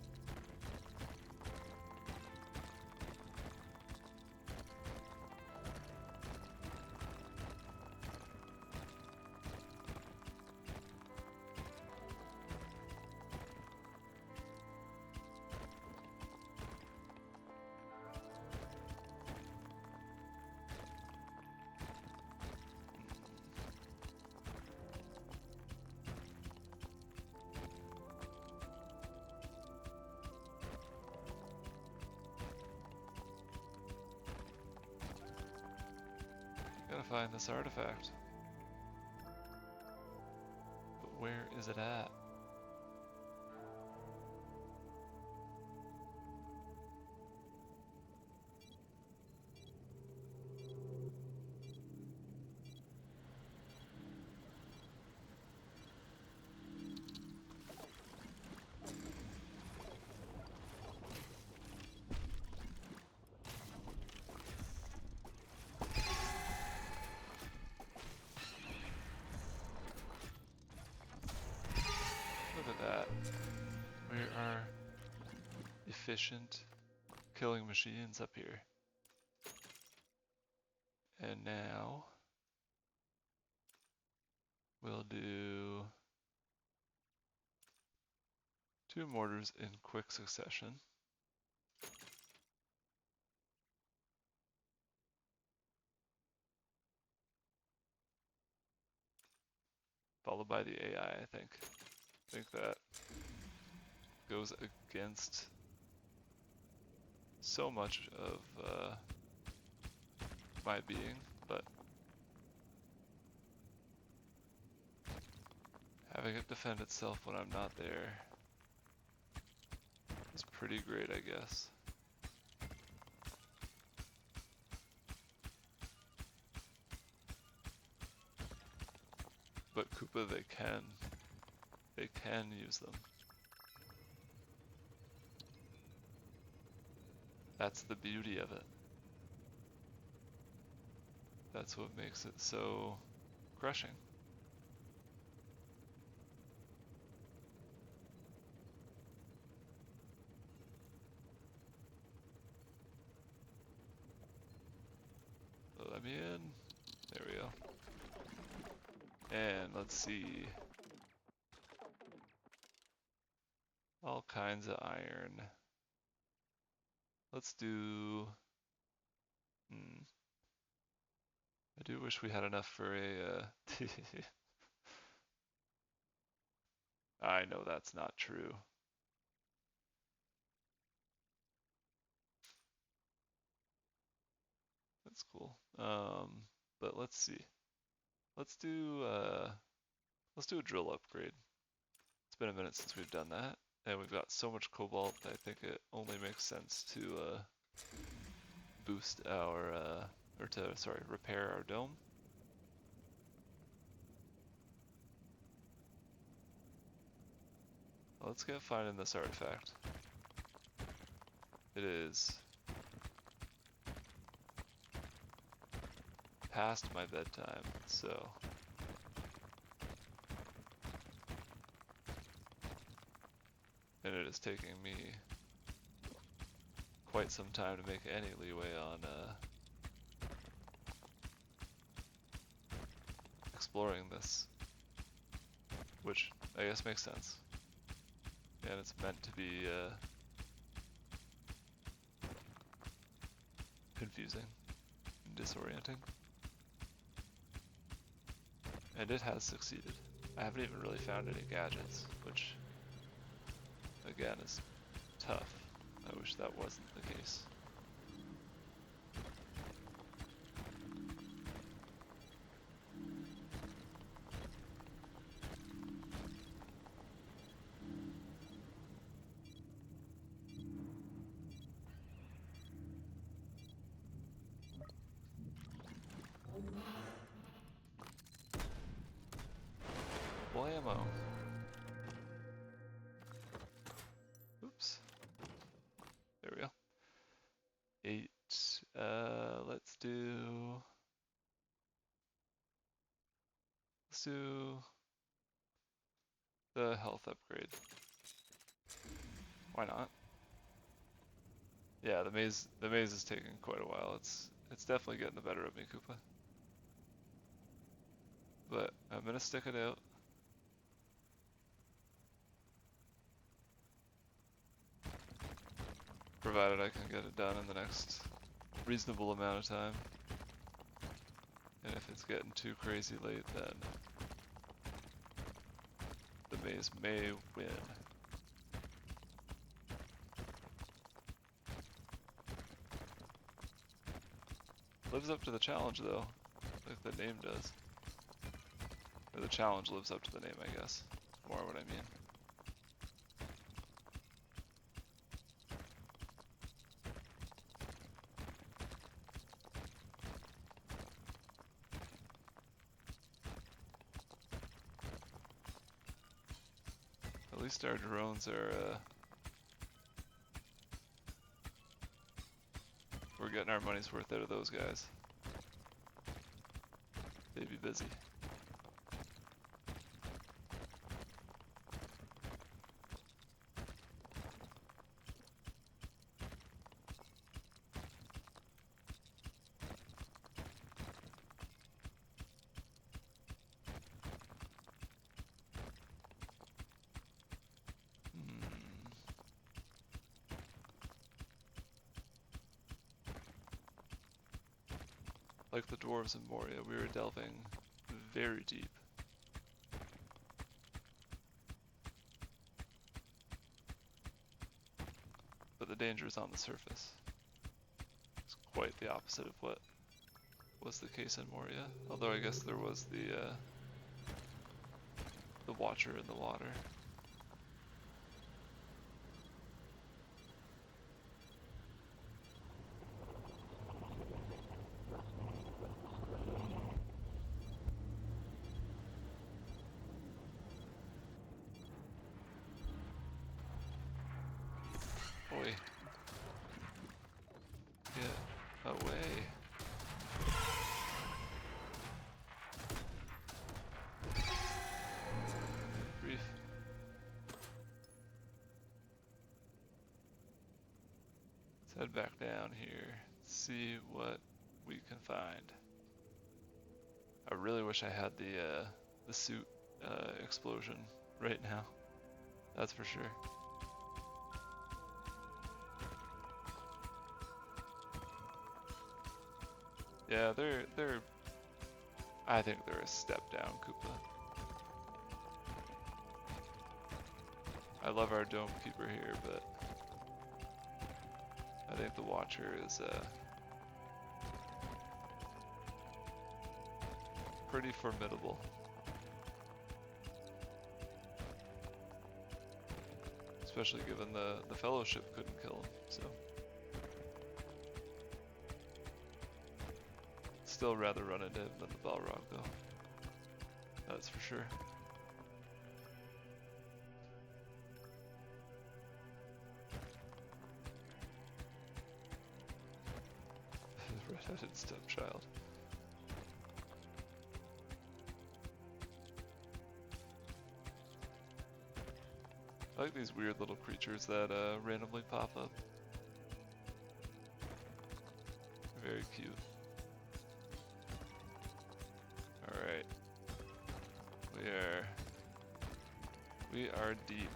Gotta find this artifact. But where is it at? Look at that. We are efficient killing machines up here. And now we'll do 2 mortars in quick succession. Followed by the AI, I think. I think that goes against so much of my being, but having it defend itself when I'm not there is pretty great, I guess. But Koopa, they can use them. That's the beauty of it. That's what makes it so crushing. Let me in. There we go. And let's see. All kinds of iron. Let's do... I do wish we had enough for a... I know that's not true. That's cool. But let's see. Let's do a drill upgrade. been a minute since we've done that, and we've got so much cobalt that I think it only makes sense to boost our, repair our dome. Let's get finding this artifact. It is past my bedtime, so and it is taking me quite some time to make any leeway on exploring this, which I guess makes sense. And it's meant to be confusing and disorienting. And it has succeeded. I haven't even really found any gadgets, which again is tough. I wish that wasn't the case. Blammo. Oops. There we go. 8. Let's do the health upgrade. Why not? Yeah, the maze is taking quite a while. It's definitely getting the better of me, Koopa. But I'm gonna stick it out. Provided I can get it done in the next reasonable amount of time. And if it's getting too crazy late, then the maze may win. Lives up to the challenge though, like the name does. Or the challenge lives up to the name, I guess. More what I mean. At least our drones are, we're getting our money's worth out of those guys. They'd be busy. Like the dwarves in Moria, we were delving very deep. But the danger is on the surface. It's quite the opposite of what was the case in Moria. Although I guess there was the Watcher in the water. Boy. Get away. Brief. Let's head back down here, see what we can find. I really wish I had the suit explosion right now. That's for sure. Yeah, they're I think they're a step down, Koopa. I love our Dome Keeper here, but I think the Watcher is pretty formidable. Especially given the Fellowship couldn't kill him, so. Still rather run into him than the Balrog though. That's for sure. Red-headed stepchild. I like these weird little creatures that randomly pop up. Very cute. Alright. We are deep.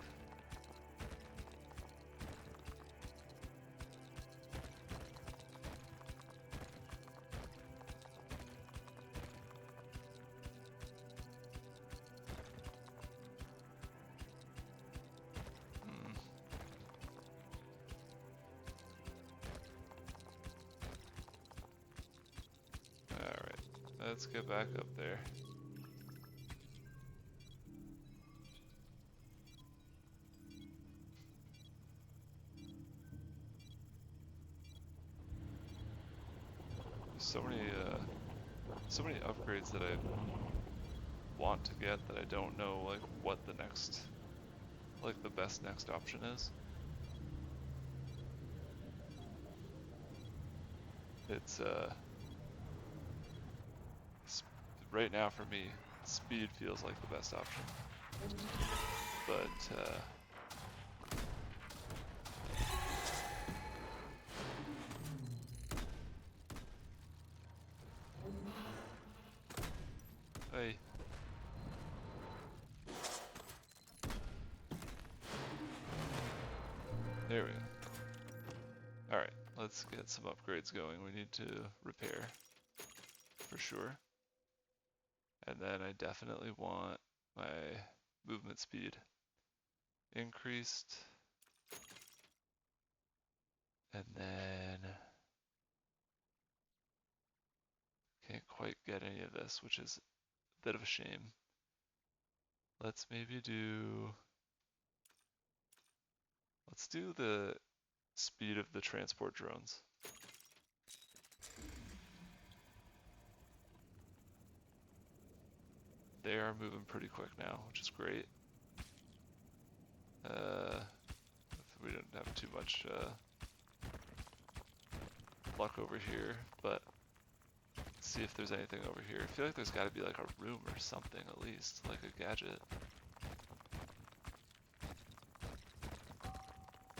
Let's get back up there. So many upgrades that I want to get that I don't know like what the next, like the best next option is. It's right now for me, speed feels like the best option. But hey. There we go. Alright, let's get some upgrades going. We need to repair, for sure. And then I definitely want my movement speed increased. And then can't quite get any of this, which is a bit of a shame. Let's maybe do, let's do the speed of the transport drones. They are moving pretty quick now, which is great. We didn't have too much luck over here, but let's see if there's anything over here. I feel like there's got to be like a room or something at least, like a gadget.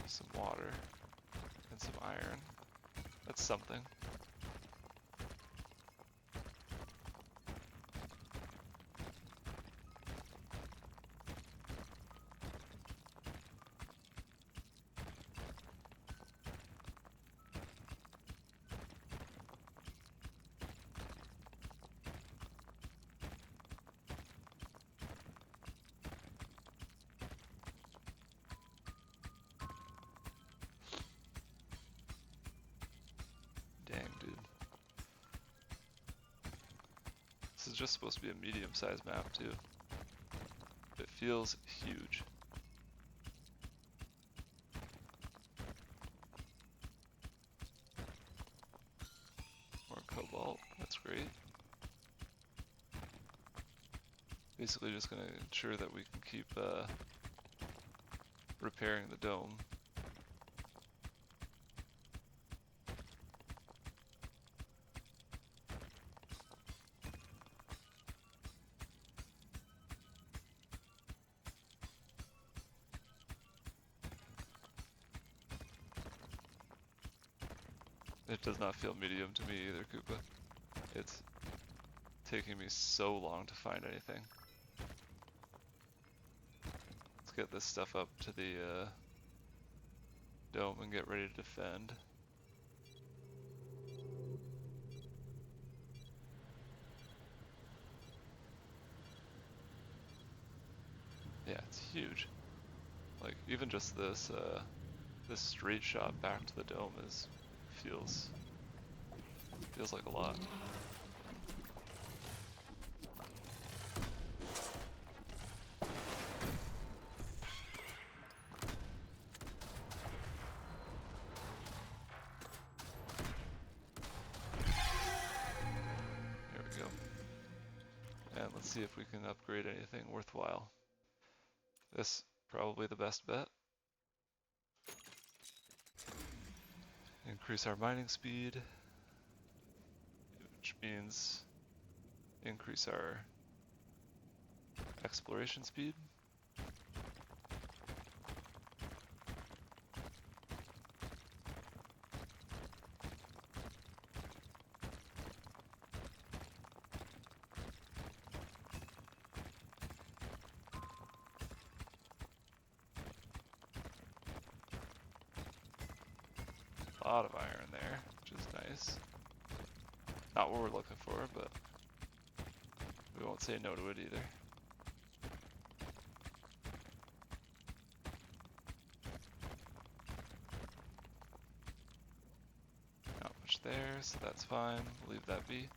Some water and some iron. That's something. This is just supposed to be a medium-sized map too. It feels huge. More cobalt, that's great. Basically just going to ensure that we can keep repairing the dome. It does not feel medium to me either, Koopa. It's taking me so long to find anything. Let's get this stuff up to the dome and get ready to defend. Yeah, it's huge. Like even just this this straight shot back to the dome feels like a lot. let's see if we can upgrade anything worthwhile. This, probably the best bet. Increase our mining speed, which means increase our exploration speed. A lot of iron there, which is nice. Not what we're looking for, but we won't say no to it either. Not much there, so that's fine. We'll leave that be.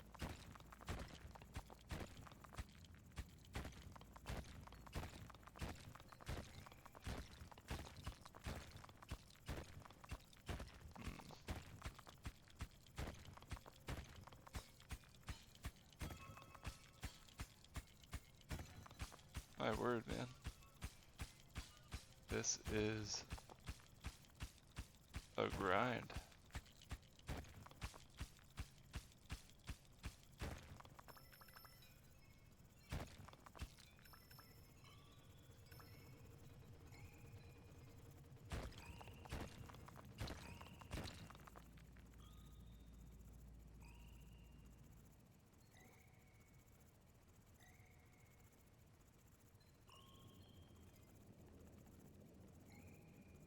My word, man. This is a grind.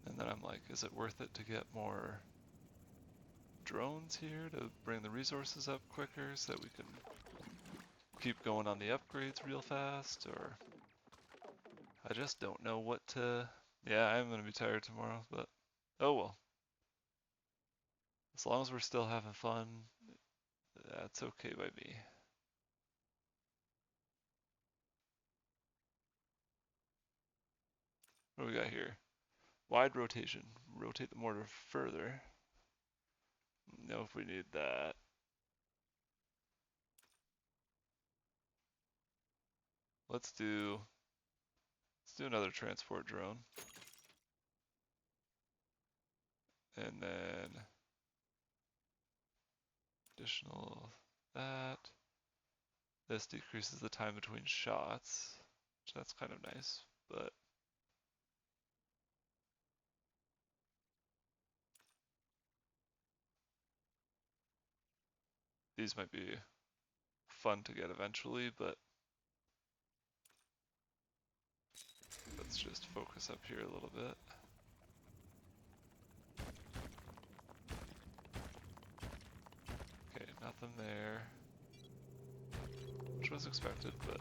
And then I'm like, is it worth it to get more drones here to bring the resources up quicker so that we can keep going on the upgrades real fast, or I just don't know what to. Yeah, I'm gonna be tired tomorrow, but oh well. As long as we're still having fun, that's okay by me. What do we got here? Wide rotation. Rotate the mortar further. Know if we need that. Let's do another transport drone. And then additional that. This decreases the time between shots, which that's kind of nice, but these might be fun to get eventually, but let's just focus up here a little bit. Okay, nothing there, which was expected, but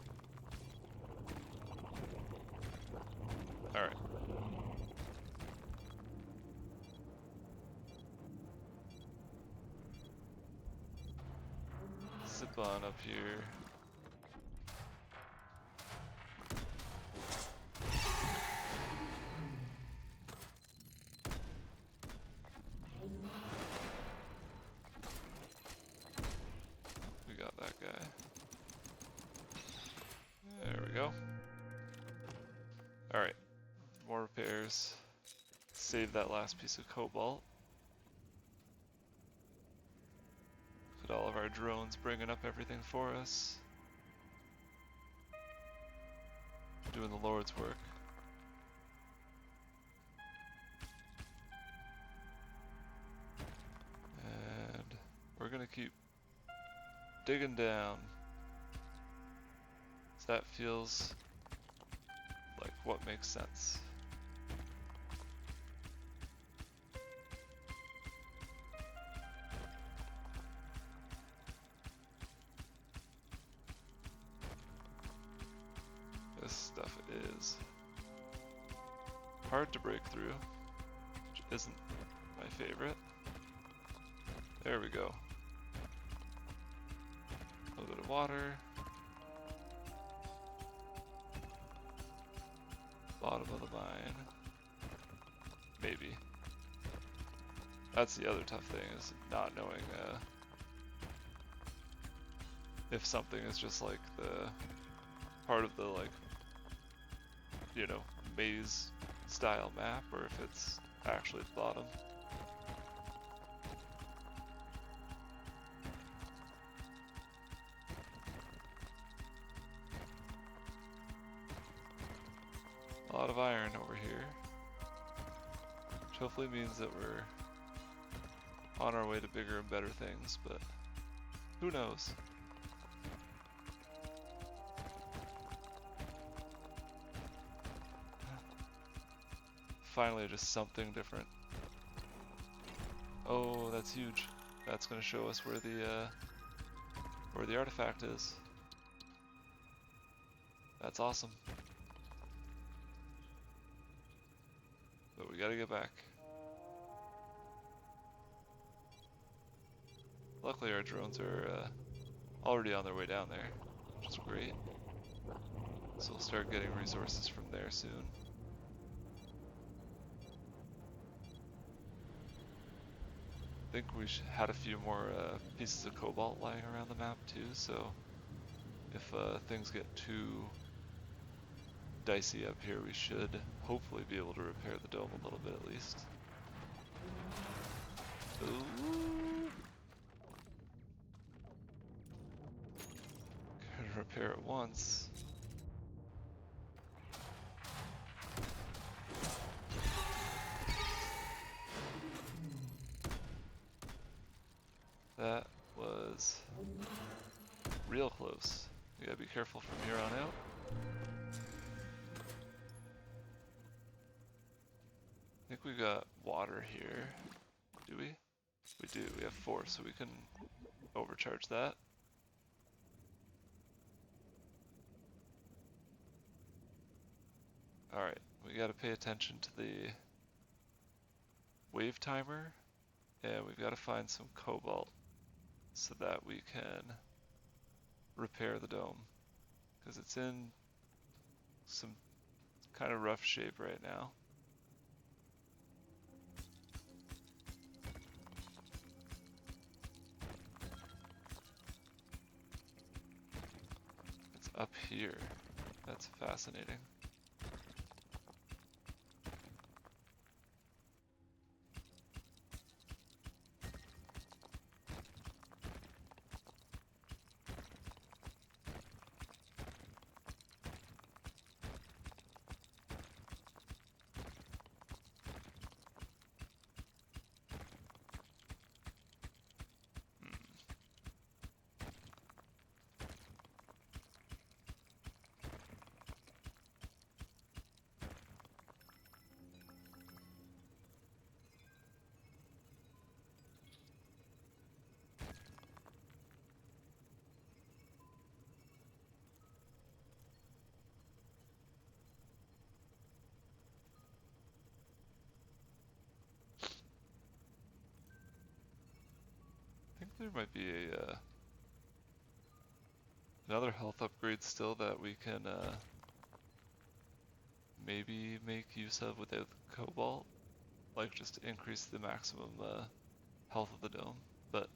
all right. Zip on up here. We got that guy. There we go. Alright, more repairs. Save that last piece of cobalt. Look at all of our drones bringing up everything for us. Doing the Lord's work. And we're gonna keep digging down. So that feels like what makes sense. This stuff is hard to break through, which isn't my favorite. There we go. A little bit of water. Bottom of the mine. Maybe. That's the other tough thing, is not knowing if something is just like the part of the, like, you know, maze style map or if it's actually at the bottom. A lot of iron over here, which hopefully means that we're on our way to bigger and better things, but who knows? Finally, just something different. Oh, that's huge. That's gonna show us where the artifact is. That's awesome. But we gotta get back. Luckily our drones are already on their way down there, which is great. So we'll start getting resources from there soon. I think we had a few more pieces of cobalt lying around the map too, so if things get too dicey up here, we should hopefully be able to repair the dome a little bit at least. Ooh. Could repair it once. That was real close. You gotta be careful from here on out. I think we got water here. Do we? We do. We have 4, so we can overcharge that. Alright, we gotta pay attention to the wave timer, and we've gotta find some cobalt so that we can repair the dome, because it's in some kind of rough shape right now. It's up here. That's fascinating. I think there might be a another health upgrade still that we can maybe make use of without the cobalt, like just to increase the maximum health of the dome, but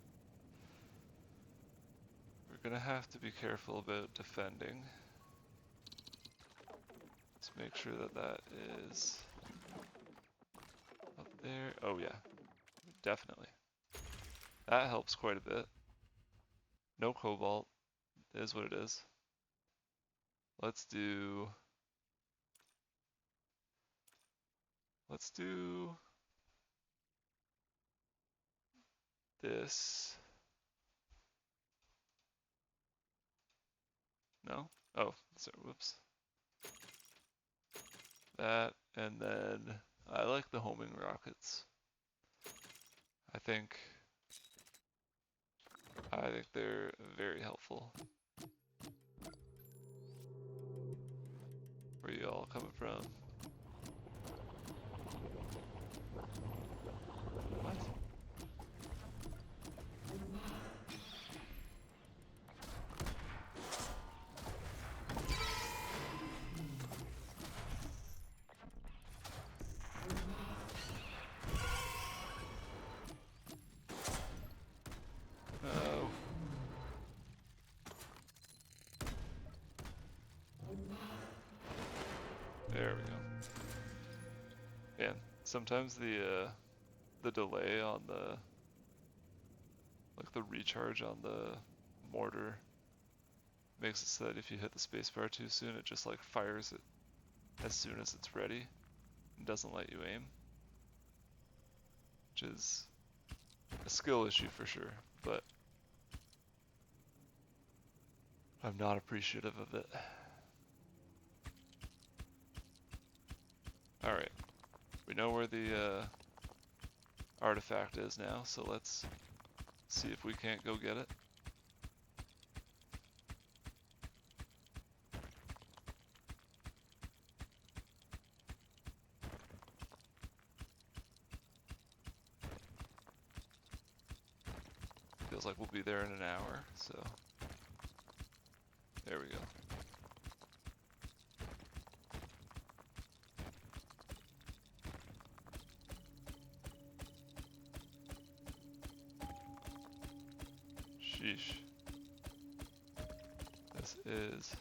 we're gonna have to be careful about defending. Let's make sure that that is up there. Oh yeah, definitely. That helps quite a bit. No cobalt is what it is. Let's do this. No? Oh, sorry, whoops. That, and then I like the homing rockets. I think they're very helpful. Where are you all coming from? What? No. Sometimes the delay on the recharge on the mortar makes it so that if you hit the spacebar too soon, it just like fires it as soon as it's ready and doesn't let you aim, which is a skill issue for sure, but I'm not appreciative of it. Alright, we know where the artifact is now, so let's see if we can't go get it. Feels like we'll be there in an hour, so there we go. Sheesh. This is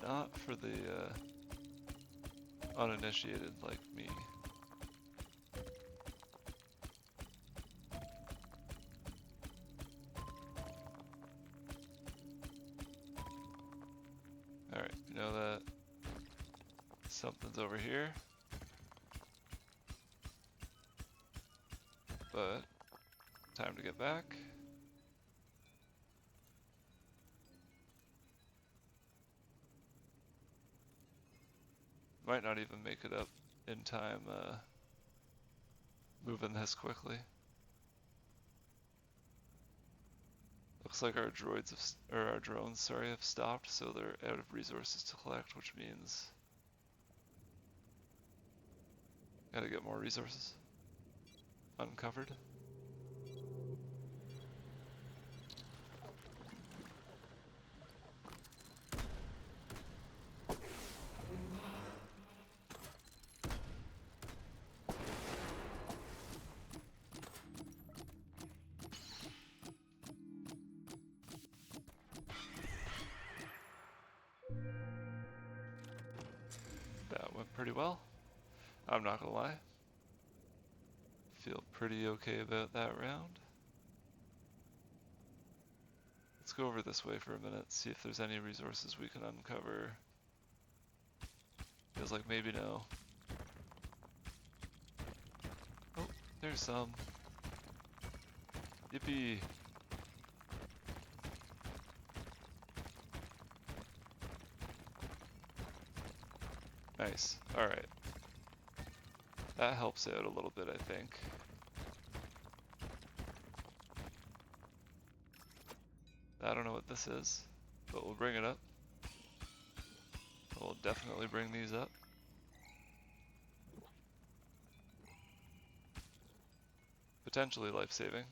not for the uninitiated like me. Alright, you know that something's over here. But time to get back. Might not even make it up in time moving this quickly. Looks like our droids our drones, sorry, have stopped, so they're out of resources to collect, which means gotta get more resources uncovered. That went pretty well. I'm not gonna lie. Feel pretty okay about that round. Let's go over this way for a minute, see if there's any resources we can uncover. Feels like maybe no. Oh, there's some. Yippee! Nice. Alright. That helps out a little bit, I think. I don't know what this is, but we'll bring it up. We'll definitely bring these up. Potentially life-saving.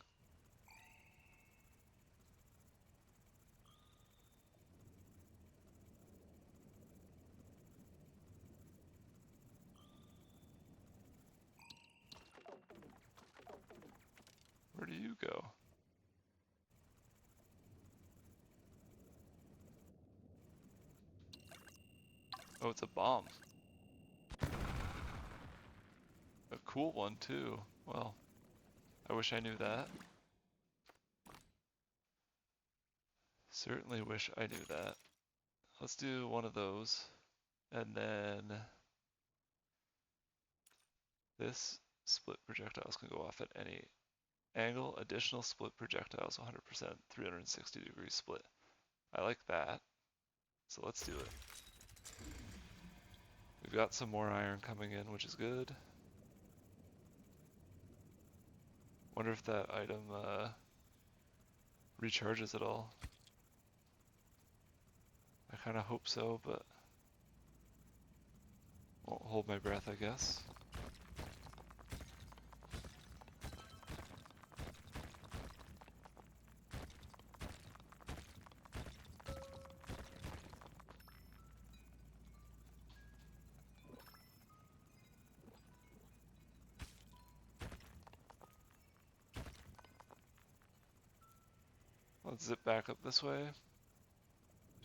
Where do you go? Oh, it's a bomb. A cool one too. Well, I wish I knew that. Certainly wish I knew that. Let's do one of those. And then this split projectiles can go off at any angle. Additional split projectiles 100%, 360 degree split. I like that. So let's do it. We've got some more iron coming in, which is good. Wonder if that item recharges at all. I kind of hope so, but won't hold my breath, I guess. Let's zip back up this way.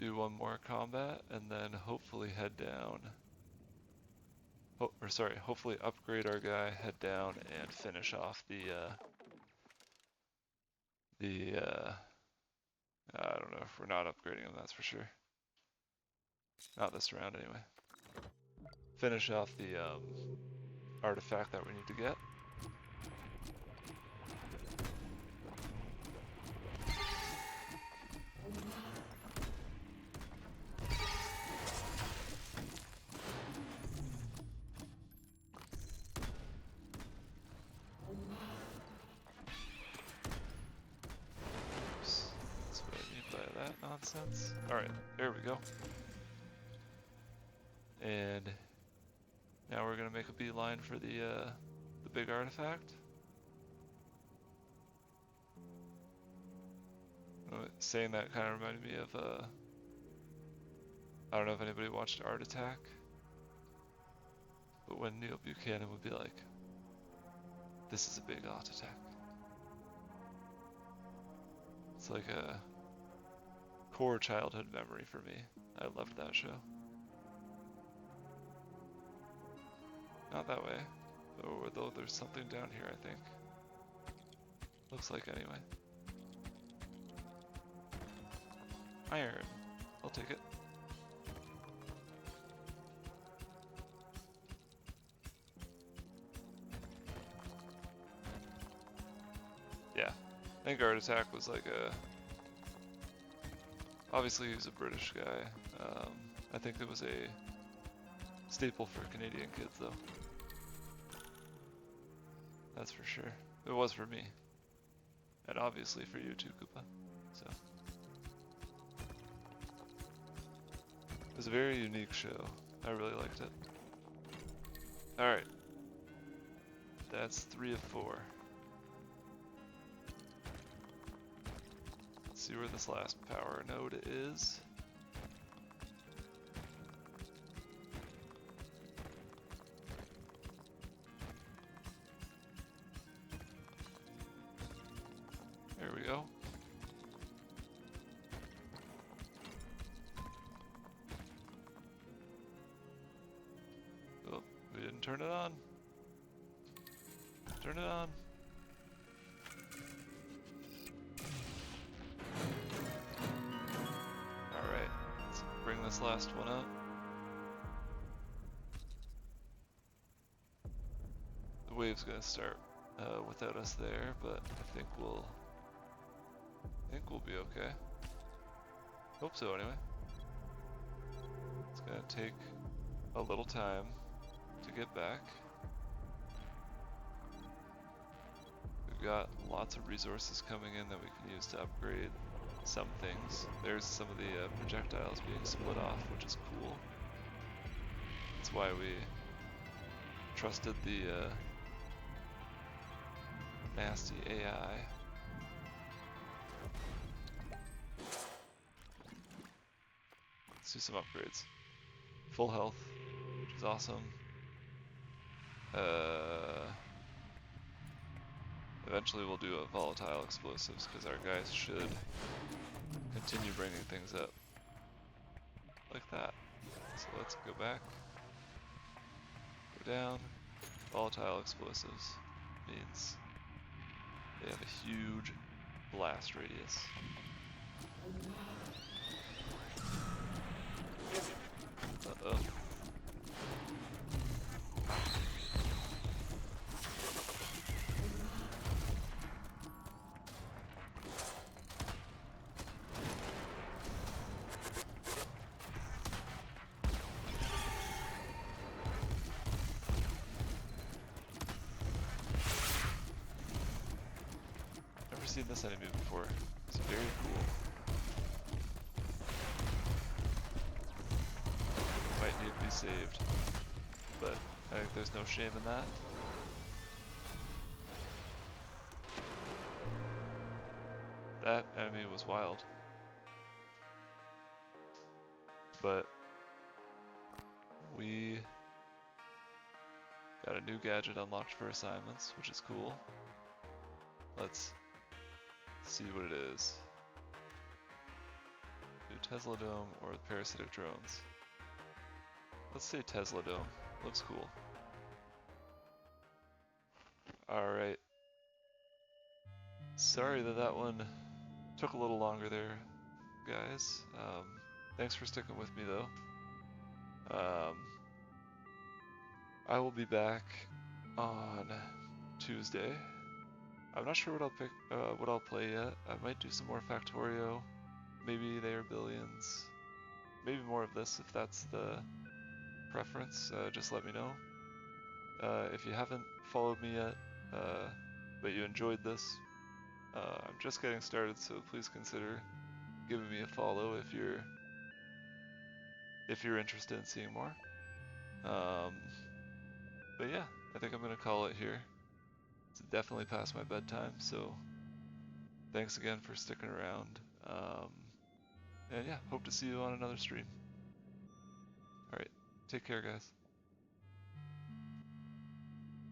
do one more combat, and then hopefully head down. Hopefully upgrade our guy, head down, and finish off I don't know if we're not upgrading him, that's for sure. Not this round anyway. Finish off the artifact that we need to get. Oops, that's what I mean by that nonsense. Alright, there we go. And now we're gonna make a beeline for the big artifact. Saying that kind of reminded me of I don't know if anybody watched Art Attack, but when Neil Buchanan would be like, "This is a big art attack." It's like a core childhood memory for me. I loved that show. Not that way. Though there's something down here, I think. Looks like anyway. Iron. I'll take it. Yeah. I think Art Attack was like a... Obviously he was a British guy. I think it was a staple for Canadian kids though. That's for sure. It was for me. And obviously for you too, Koopa. So. It was a very unique show. I really liked it. Alright. That's 3 of 4. Let's see where this last power node is. There we go. Oh, we didn't turn it on. Turn it on. Alright, let's bring this last one up. The wave's gonna start without us there, but I think we'll be okay. Hope so anyway. It's gonna take a little time to get back. We've got lots of resources coming in that we can use to upgrade some things. There's some of the projectiles being split off, which is cool. That's why we trusted the nasty AI. Let's do some upgrades. Full health, which is awesome. Eventually we'll do a volatile explosives because our guys should continue bringing things up like that. So let's go back, go down. Volatile explosives means they have a huge blast radius. Uh-oh. Never seen this enemy before. It's very cool. Might need to be saved, but I think there's no shame in that. That enemy was wild. But we got a new gadget unlocked for assignments, which is cool. Let's see what it is. New Tesla Dome or the parasitic drones? Let's say Tesla Dome. Looks cool. Alright. Sorry that that one took a little longer there, guys. Thanks for sticking with me though. I will be back on Tuesday. I'm not sure what I'll pick, what I'll play yet. I might do some more Factorio. Maybe they are billions. Maybe more of this if that's the preference. Just let me know. If you haven't followed me yet, but you enjoyed this, I'm just getting started, so please consider giving me a follow if you're interested in seeing more. But yeah, I think I'm gonna call it here. It's definitely past my bedtime, so thanks again for sticking around. And yeah, hope to see you on another stream. Alright, take care guys.